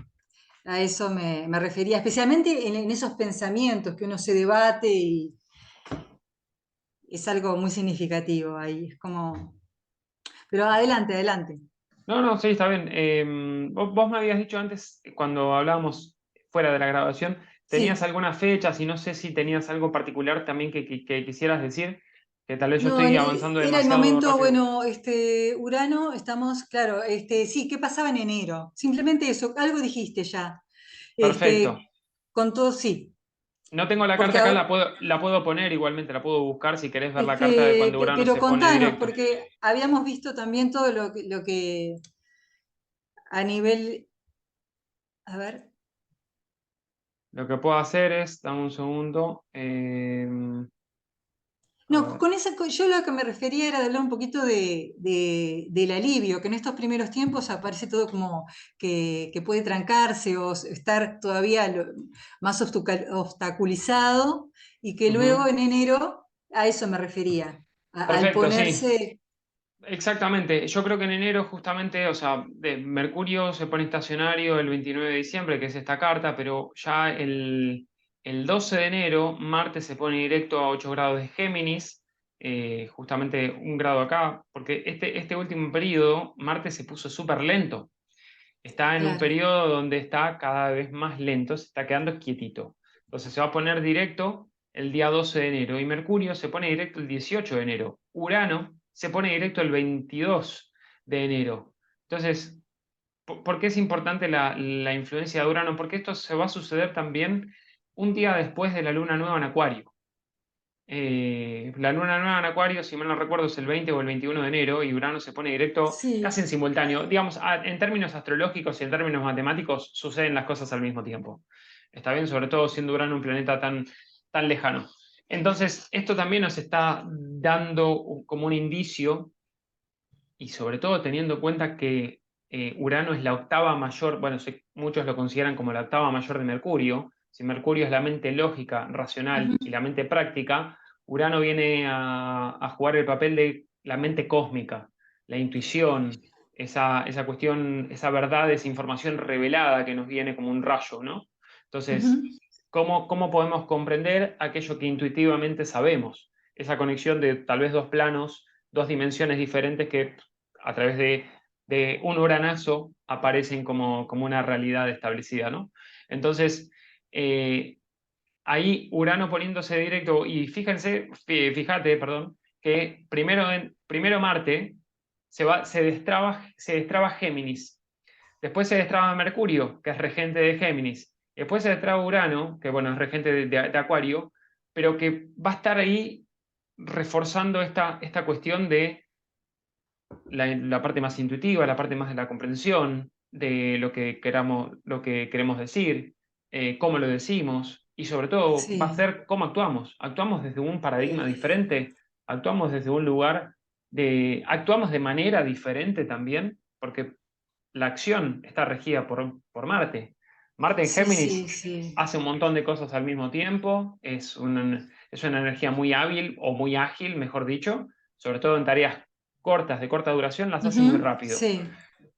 [SPEAKER 2] A eso me refería, especialmente en esos pensamientos que uno se debate y es algo muy significativo ahí. Es como. Pero adelante, adelante.
[SPEAKER 1] No, no, sí, está bien. Vos me habías dicho antes, cuando hablábamos fuera de la grabación, tenías
[SPEAKER 2] Sí.
[SPEAKER 1] algunas fechas y no sé si tenías algo particular también que quisieras decir, que tal vez yo
[SPEAKER 2] No,
[SPEAKER 1] estoy avanzando
[SPEAKER 2] era el
[SPEAKER 1] demasiado
[SPEAKER 2] momento,
[SPEAKER 1] rápido.
[SPEAKER 2] bueno, Urano, estamos, claro, sí, ¿qué pasaba en enero? Simplemente eso, algo dijiste ya.
[SPEAKER 1] Perfecto.
[SPEAKER 2] Este, con todo, sí,
[SPEAKER 1] No tengo la
[SPEAKER 2] porque
[SPEAKER 1] carta acá,
[SPEAKER 2] ahora,
[SPEAKER 1] la puedo poner, igualmente la puedo buscar si querés ver la carta de cuando Urano
[SPEAKER 2] pero
[SPEAKER 1] se pone
[SPEAKER 2] contanos,
[SPEAKER 1] directo.
[SPEAKER 2] porque habíamos visto también todo lo que a nivel, a ver.
[SPEAKER 1] Lo que puedo hacer es, dame un segundo, a
[SPEAKER 2] No,
[SPEAKER 1] ver,
[SPEAKER 2] con esa, yo lo que me refería era de hablar un poquito del alivio, que en estos primeros tiempos aparece todo como que puede trancarse o estar todavía más obstaculizado y que luego
[SPEAKER 1] ujú.
[SPEAKER 2] en enero, a eso me refería, al
[SPEAKER 1] Perfecto, sí,
[SPEAKER 2] ponerse,
[SPEAKER 1] exactamente. Yo creo que en enero justamente, o sea, Mercurio se pone estacionario el 29 de diciembre, que es esta carta, pero ya el 12 de enero Marte se pone directo a 8 grados de Géminis, justamente un grado acá, porque este último periodo Marte se puso súper lento. Está en un
[SPEAKER 2] claro,
[SPEAKER 1] periodo donde está cada vez más lento, se está quedando quietito. Entonces se va a poner directo el día 12 de enero y Mercurio se pone directo el 18 de enero. Urano se pone directo el 22 de enero. Entonces, ¿Por qué es importante la influencia de Urano? Porque esto se va a suceder también un día después de la luna nueva en Acuario. La luna nueva en Acuario, si mal no recuerdo, es el 20 o el 21 de enero y Urano se pone directo casi
[SPEAKER 2] Sí.
[SPEAKER 1] en simultáneo. Digamos, en términos astrológicos y en términos matemáticos, suceden las cosas al mismo tiempo. Está bien, sobre todo siendo Urano un planeta tan lejano. Entonces, esto también nos está dando como un indicio, y sobre todo teniendo en cuenta que Urano es la octava mayor, bueno, muchos lo consideran como la octava mayor de Mercurio. Si Mercurio es la mente lógica, racional y
[SPEAKER 2] Ujú,
[SPEAKER 1] la mente práctica, Urano viene a jugar el papel de la mente cósmica, la intuición, esa cuestión, esa verdad, esa información revelada que nos viene como un rayo, ¿no? Entonces,
[SPEAKER 2] ujú,
[SPEAKER 1] ¿cómo podemos comprender aquello que intuitivamente sabemos? Esa conexión de tal vez dos planos, dos dimensiones diferentes que a través de un uranazo aparecen como una realidad establecida, ¿no? Entonces, eh, ahí Urano poniéndose directo, y fíjate, perdón, que primero Marte se destraba Géminis, después se destraba Mercurio, que es regente de Géminis, después se destraba Urano, que bueno, es regente de Acuario, pero que va a estar ahí reforzando esta cuestión de la parte más intuitiva, la parte más de la comprensión de lo que queremos decir, cómo lo decimos y sobre todo va a
[SPEAKER 2] sí,
[SPEAKER 1] ser cómo actuamos. Actuamos desde un paradigma diferente, actuamos desde un lugar actuamos de manera diferente también, porque la acción está regida por Marte. Marte en
[SPEAKER 2] sí, sí,
[SPEAKER 1] Géminis
[SPEAKER 2] sí.
[SPEAKER 1] hace un montón de cosas al mismo tiempo, es una energía muy hábil o muy ágil, mejor dicho, sobre todo en tareas cortas, de corta duración, las hace muy
[SPEAKER 2] Ujú,
[SPEAKER 1] rápido.
[SPEAKER 2] sí,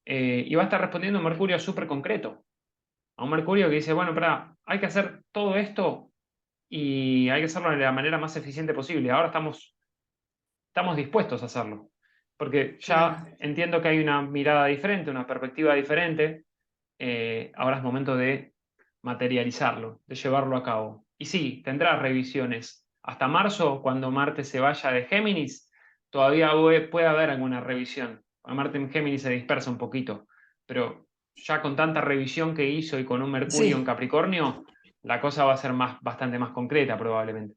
[SPEAKER 1] Y va a estar respondiendo a un Mercurio súper concreto, a un Mercurio que dice, bueno, hay que hacer todo esto y hay que hacerlo de la manera más eficiente posible. Ahora estamos dispuestos a hacerlo, porque
[SPEAKER 2] claro.
[SPEAKER 1] ya entiendo que hay una mirada diferente, una perspectiva diferente. Ahora es momento de materializarlo, de llevarlo a cabo. Y sí, tendrá revisiones. Hasta marzo, cuando Marte se vaya de Géminis, todavía puede haber alguna revisión. Marte en Géminis se dispersa un poquito, pero ya con tanta revisión que hizo y con un Mercurio en
[SPEAKER 2] Sí,
[SPEAKER 1] Capricornio, la cosa va a ser bastante más concreta probablemente.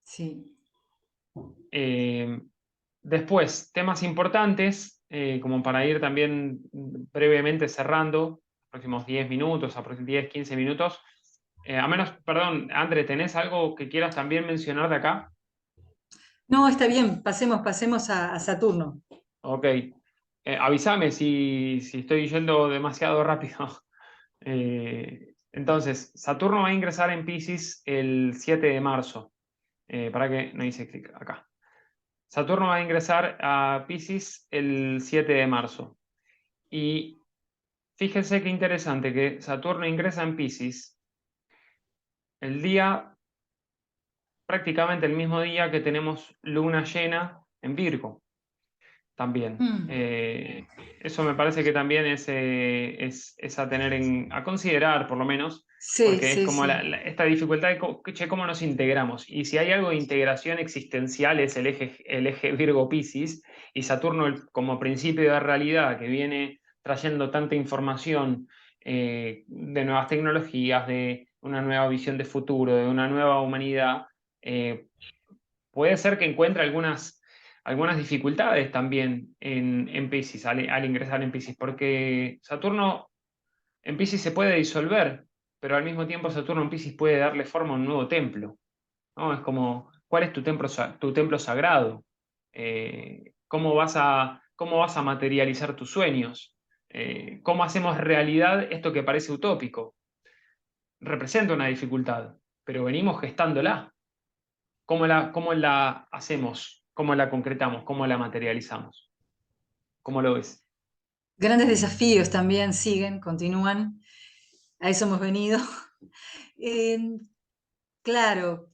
[SPEAKER 2] sí,
[SPEAKER 1] Eh, Después, temas importantes, como para ir también brevemente cerrando, los próximos 10 minutos, aproximadamente 10, 15 minutos. A menos, perdón, André, ¿tenés algo que quieras también mencionar de acá?
[SPEAKER 2] no, está bien, pasemos a Saturno.
[SPEAKER 1] Ok. Avísame si estoy yendo demasiado rápido. Entonces, Saturno va a ingresar en Pisces el 7 de marzo. Para que no hice clic acá. Saturno va a ingresar a Pisces el 7 de marzo. Y fíjense qué interesante que Saturno ingresa en Pisces el día, prácticamente el mismo día que tenemos luna llena en Virgo, también.
[SPEAKER 2] Mm,
[SPEAKER 1] Eso me parece que también es a tener a considerar, por lo menos,
[SPEAKER 2] sí,
[SPEAKER 1] porque es
[SPEAKER 2] sí,
[SPEAKER 1] como
[SPEAKER 2] sí,
[SPEAKER 1] esta dificultad de che, cómo nos integramos. Y si hay algo de integración existencial es el eje Virgo-Piscis, y Saturno como principio de realidad que viene trayendo tanta información de nuevas tecnologías, de una nueva visión de futuro, de una nueva humanidad. eh, Puede ser que encuentre algunas dificultades también en Piscis, al ingresar en Piscis, porque Saturno en Piscis se puede disolver, pero al mismo tiempo Saturno en Piscis puede darle forma a un nuevo templo, ¿no? Es como, ¿cuál es tu templo sagrado? ¿Cómo vas a materializar tus sueños? ¿Cómo hacemos realidad esto que parece utópico? Representa una dificultad, pero venimos gestándola. ¿Cómo la hacemos? ¿Cómo la concretamos? ¿Cómo la materializamos? ¿Cómo lo ves?
[SPEAKER 2] grandes desafíos también siguen, continúan, a eso hemos venido. Eh, claro,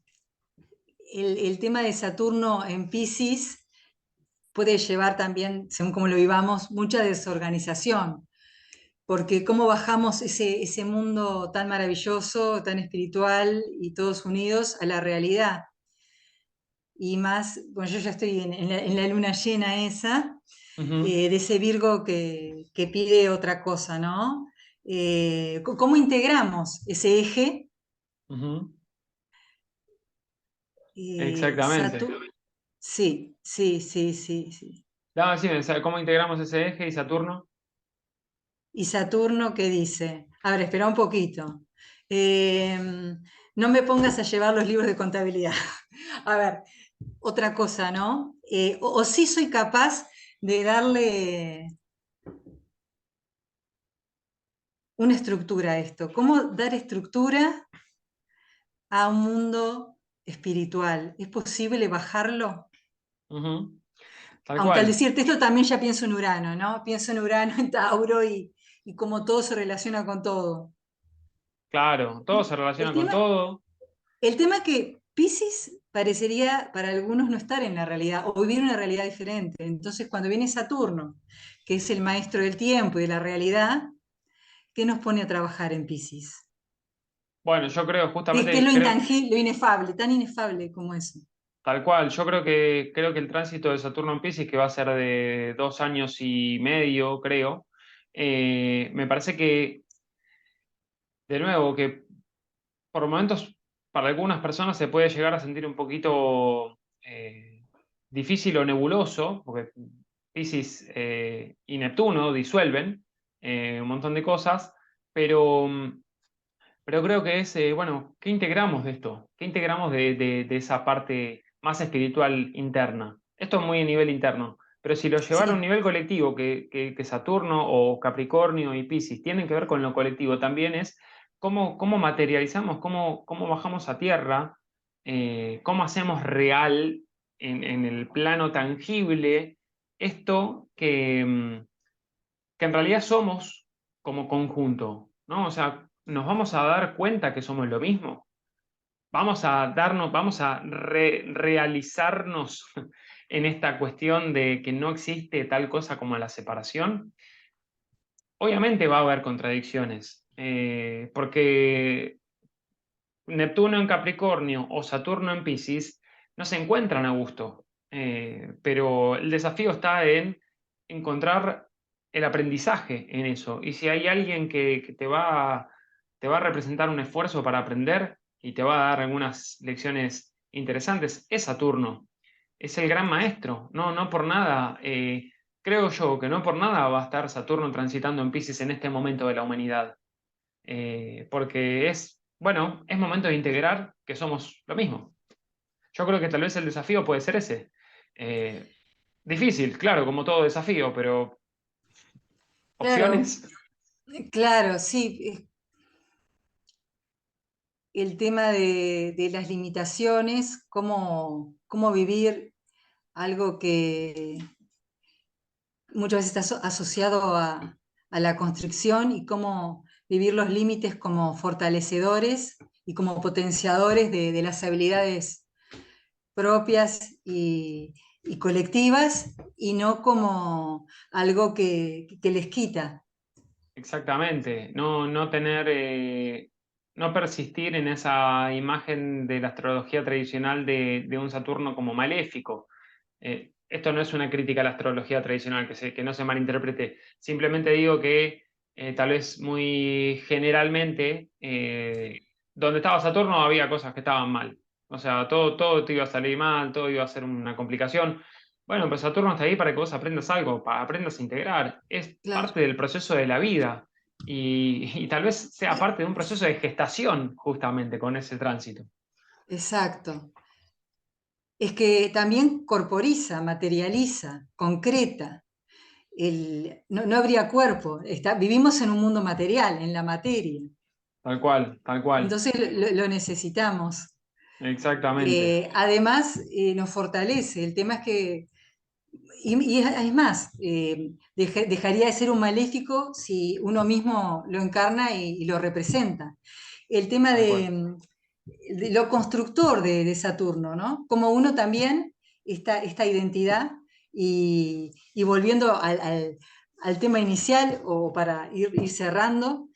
[SPEAKER 2] el tema de Saturno en Piscis puede llevar también, según como lo vivamos, mucha desorganización, porque cómo bajamos ese mundo tan maravilloso, tan espiritual y todos unidos a la realidad. y más, bueno, yo ya estoy en la luna llena esa,
[SPEAKER 1] Ujú,
[SPEAKER 2] de ese Virgo que pide otra cosa, ¿no? ¿Cómo integramos ese eje?
[SPEAKER 1] ujú. Exactamente.
[SPEAKER 2] Saturno. Sí, sí, sí, sí, sí.
[SPEAKER 1] No, sí, o sea, ¿cómo integramos ese eje y Saturno?
[SPEAKER 2] ¿Y Saturno qué dice? A ver, espera un poquito. Eh, no me pongas a llevar los libros de contabilidad. A ver, otra cosa, ¿no? O sí soy capaz de darle una estructura a esto. ¿Cómo dar estructura a un mundo espiritual? ¿Es posible bajarlo?
[SPEAKER 1] Ujú, tal
[SPEAKER 2] Aunque al
[SPEAKER 1] cual.
[SPEAKER 2] decirte esto también ya pienso en Urano, ¿no? Pienso en Urano, en Tauro y cómo todo se relaciona con todo.
[SPEAKER 1] Claro, todo se
[SPEAKER 2] El
[SPEAKER 1] relaciona con
[SPEAKER 2] tema,
[SPEAKER 1] todo.
[SPEAKER 2] el tema es que Pisces parecería para algunos no estar en la realidad o vivir una realidad diferente. Entonces, cuando viene Saturno, que es el maestro del tiempo y de la realidad, ¿qué nos pone a trabajar en Pisces?
[SPEAKER 1] Bueno, yo creo
[SPEAKER 2] ¿Qué es
[SPEAKER 1] justamente,
[SPEAKER 2] lo
[SPEAKER 1] creo,
[SPEAKER 2] intangible, lo inefable, tan inefable como eso?
[SPEAKER 1] tal cual, yo creo que el tránsito de Saturno en Piscis, que va a ser de 2 años y medio, creo, me parece que, de nuevo, que por momentos para algunas personas se puede llegar a sentir un poquito difícil o nebuloso, porque Piscis y Neptuno disuelven un montón de cosas, pero, pero creo que es, bueno, ¿qué integramos de esto? ¿Qué integramos de esa parte más espiritual interna? Esto es muy a nivel interno, pero si lo llevara a un
[SPEAKER 2] Sí,
[SPEAKER 1] nivel colectivo, que Saturno o Capricornio y Piscis tienen que ver con lo colectivo, también es cómo materializamos, cómo bajamos a tierra, cómo hacemos real en el plano tangible esto que en realidad somos como conjunto, ¿no? O sea, nos vamos a dar cuenta que somos lo mismo. Vamos a realizarnos en esta cuestión de que no existe tal cosa como la separación. Obviamente va a haber contradicciones, porque Neptuno en Capricornio o Saturno en Piscis no se encuentran a gusto. Pero el desafío está en encontrar el aprendizaje en eso. Y si hay alguien que te va a representar un esfuerzo para aprender y te va a dar algunas lecciones interesantes, es Saturno. Es el gran maestro. No, no por nada, creo yo que no por nada va a estar Saturno transitando en Piscis en este momento de la humanidad, porque es, bueno, es momento de integrar que somos lo mismo. Yo creo que tal vez el desafío puede ser ese. Eh, Difícil, claro, como todo desafío, pero
[SPEAKER 2] claro,
[SPEAKER 1] opciones.
[SPEAKER 2] claro, sí. El tema de las limitaciones, cómo vivir algo que muchas veces está asociado a la construcción y cómo vivir los límites como fortalecedores y como potenciadores de las habilidades propias y colectivas y no como algo que les quita.
[SPEAKER 1] Exactamente, no tener, no persistir en esa imagen de la astrología tradicional de un Saturno como maléfico. Esto no es una crítica a la astrología tradicional, que no se malinterprete. Simplemente digo que tal vez muy generalmente, donde estaba Saturno había cosas que estaban mal. O sea, todo te iba a salir mal, todo iba a ser una complicación. Bueno, pues Saturno está ahí para que vos aprendas algo, para aprendas a integrar. Es
[SPEAKER 2] Claro,
[SPEAKER 1] parte del proceso de la vida y tal vez sea parte de un proceso de gestación justamente con ese tránsito.
[SPEAKER 2] exacto. Es que también corporiza, materializa, concreta. No habría cuerpo. Vivimos en un mundo material, en la materia.
[SPEAKER 1] Tal cual, tal cual.
[SPEAKER 2] Entonces lo necesitamos.
[SPEAKER 1] Exactamente.
[SPEAKER 2] Además, nos fortalece. El tema es que, y es más, dejaría de ser un maléfico si uno mismo lo encarna y lo representa. El tema
[SPEAKER 1] Tal cual.
[SPEAKER 2] de lo constructor de Saturno, ¿no? Como uno también, esta identidad, y volviendo al tema inicial, o para ir cerrando,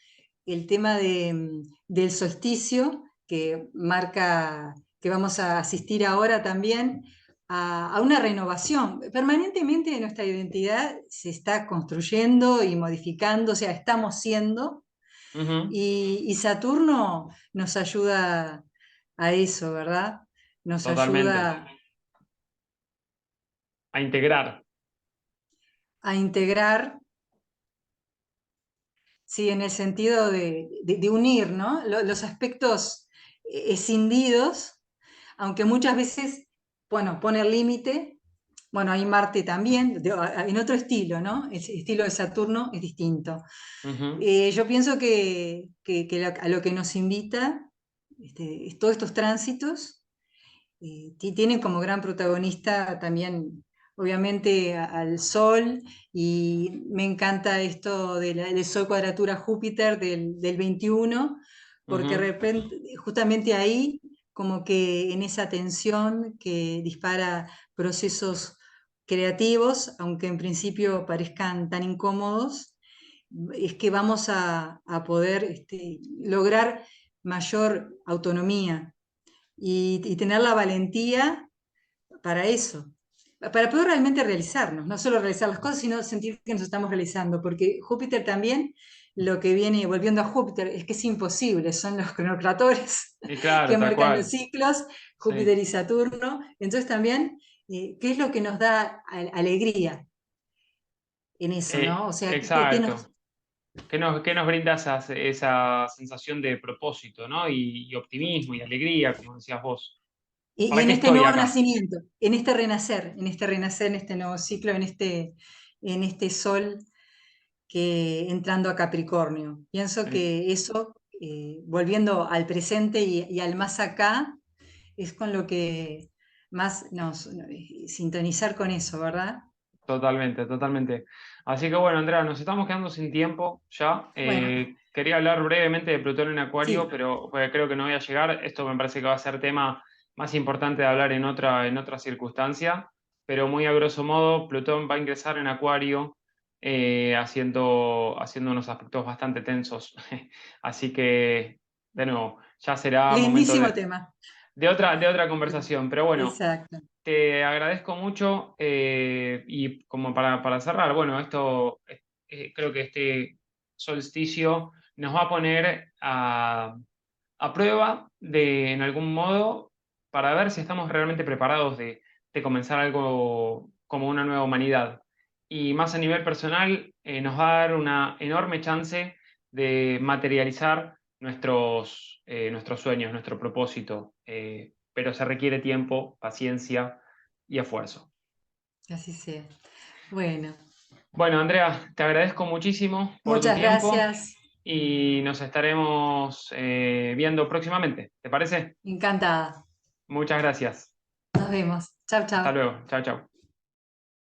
[SPEAKER 2] el tema del solsticio, que marca que vamos a asistir ahora también a una renovación. Permanentemente nuestra identidad se está construyendo y modificando, o sea, estamos siendo,
[SPEAKER 1] Ujú,
[SPEAKER 2] y Saturno nos ayuda a eso, ¿verdad? Nos
[SPEAKER 1] totalmente.
[SPEAKER 2] ayuda
[SPEAKER 1] A integrar.
[SPEAKER 2] a integrar, sí, en el sentido de unir, ¿no? Los aspectos escindidos, aunque muchas veces, bueno, poner límite. Bueno, hay Marte también, en otro estilo, ¿no? El estilo de Saturno es distinto.
[SPEAKER 1] Ujú,
[SPEAKER 2] Yo pienso a lo que nos invita todos estos tránsitos tienen como gran protagonista también, obviamente, al Sol, y me encanta esto del Sol cuadratura Júpiter del 21, porque de
[SPEAKER 1] ujú,
[SPEAKER 2] repente, justamente ahí, como que en esa tensión que dispara procesos creativos, aunque en principio parezcan tan incómodos, es que vamos a poder lograr mayor autonomía y tener la valentía para eso, para poder realmente realizarnos, no solo realizar las cosas, sino sentir que nos estamos realizando, porque Júpiter también, lo que viene, volviendo a Júpiter, es que es imposible, son los cronocratores
[SPEAKER 1] y claro,
[SPEAKER 2] que
[SPEAKER 1] tal
[SPEAKER 2] marcan los
[SPEAKER 1] cual.
[SPEAKER 2] ciclos,
[SPEAKER 1] Sí.
[SPEAKER 2] Júpiter y Saturno, entonces también, ¿qué es lo que nos da alegría en eso, ¿no? O sea, ¿qué nos...
[SPEAKER 1] Exacto. Qué nos brinda esa sensación de propósito, ¿no? Y optimismo y alegría, como decías vos?
[SPEAKER 2] Y
[SPEAKER 1] ¿Para
[SPEAKER 2] en
[SPEAKER 1] qué
[SPEAKER 2] este
[SPEAKER 1] estoy
[SPEAKER 2] nuevo
[SPEAKER 1] acá?
[SPEAKER 2] nacimiento, en este nuevo ciclo, en este sol que entrando a Capricornio. Pienso
[SPEAKER 1] Eh,
[SPEAKER 2] que eso, volviendo al presente y al más acá, es con lo que más sintonizar con eso, ¿verdad?
[SPEAKER 1] Totalmente, totalmente. Así que bueno, Andrea, nos estamos quedando sin tiempo ya.
[SPEAKER 2] Bueno,
[SPEAKER 1] Quería hablar brevemente de Plutón en Acuario,
[SPEAKER 2] sí,
[SPEAKER 1] pero creo que no voy a llegar. Esto me parece que va a ser tema más importante de hablar en otra circunstancia. Pero muy a grosso modo, Plutón va a ingresar en Acuario, haciendo unos aspectos bastante tensos. Así que, de nuevo, ya será momento
[SPEAKER 2] lindísimo tema.
[SPEAKER 1] de otra conversación. Pero bueno.
[SPEAKER 2] Exacto.
[SPEAKER 1] Te agradezco mucho y como para cerrar, bueno, creo que este solsticio nos va a poner a prueba en algún modo para ver si estamos realmente preparados de comenzar algo como una nueva humanidad. Y más a nivel personal, nos va a dar una enorme chance de materializar nuestros sueños, nuestro propósito, pero se requiere tiempo, paciencia y esfuerzo.
[SPEAKER 2] Que así sea. Bueno,
[SPEAKER 1] Bueno, Andrea, te agradezco muchísimo por tu
[SPEAKER 2] muchas
[SPEAKER 1] tiempo
[SPEAKER 2] gracias.
[SPEAKER 1] y nos estaremos viendo próximamente. ¿Te parece?
[SPEAKER 2] Encantada.
[SPEAKER 1] Muchas gracias.
[SPEAKER 2] Nos vemos. Chau,
[SPEAKER 1] Hasta
[SPEAKER 2] chau.
[SPEAKER 1] luego. Chao, chao.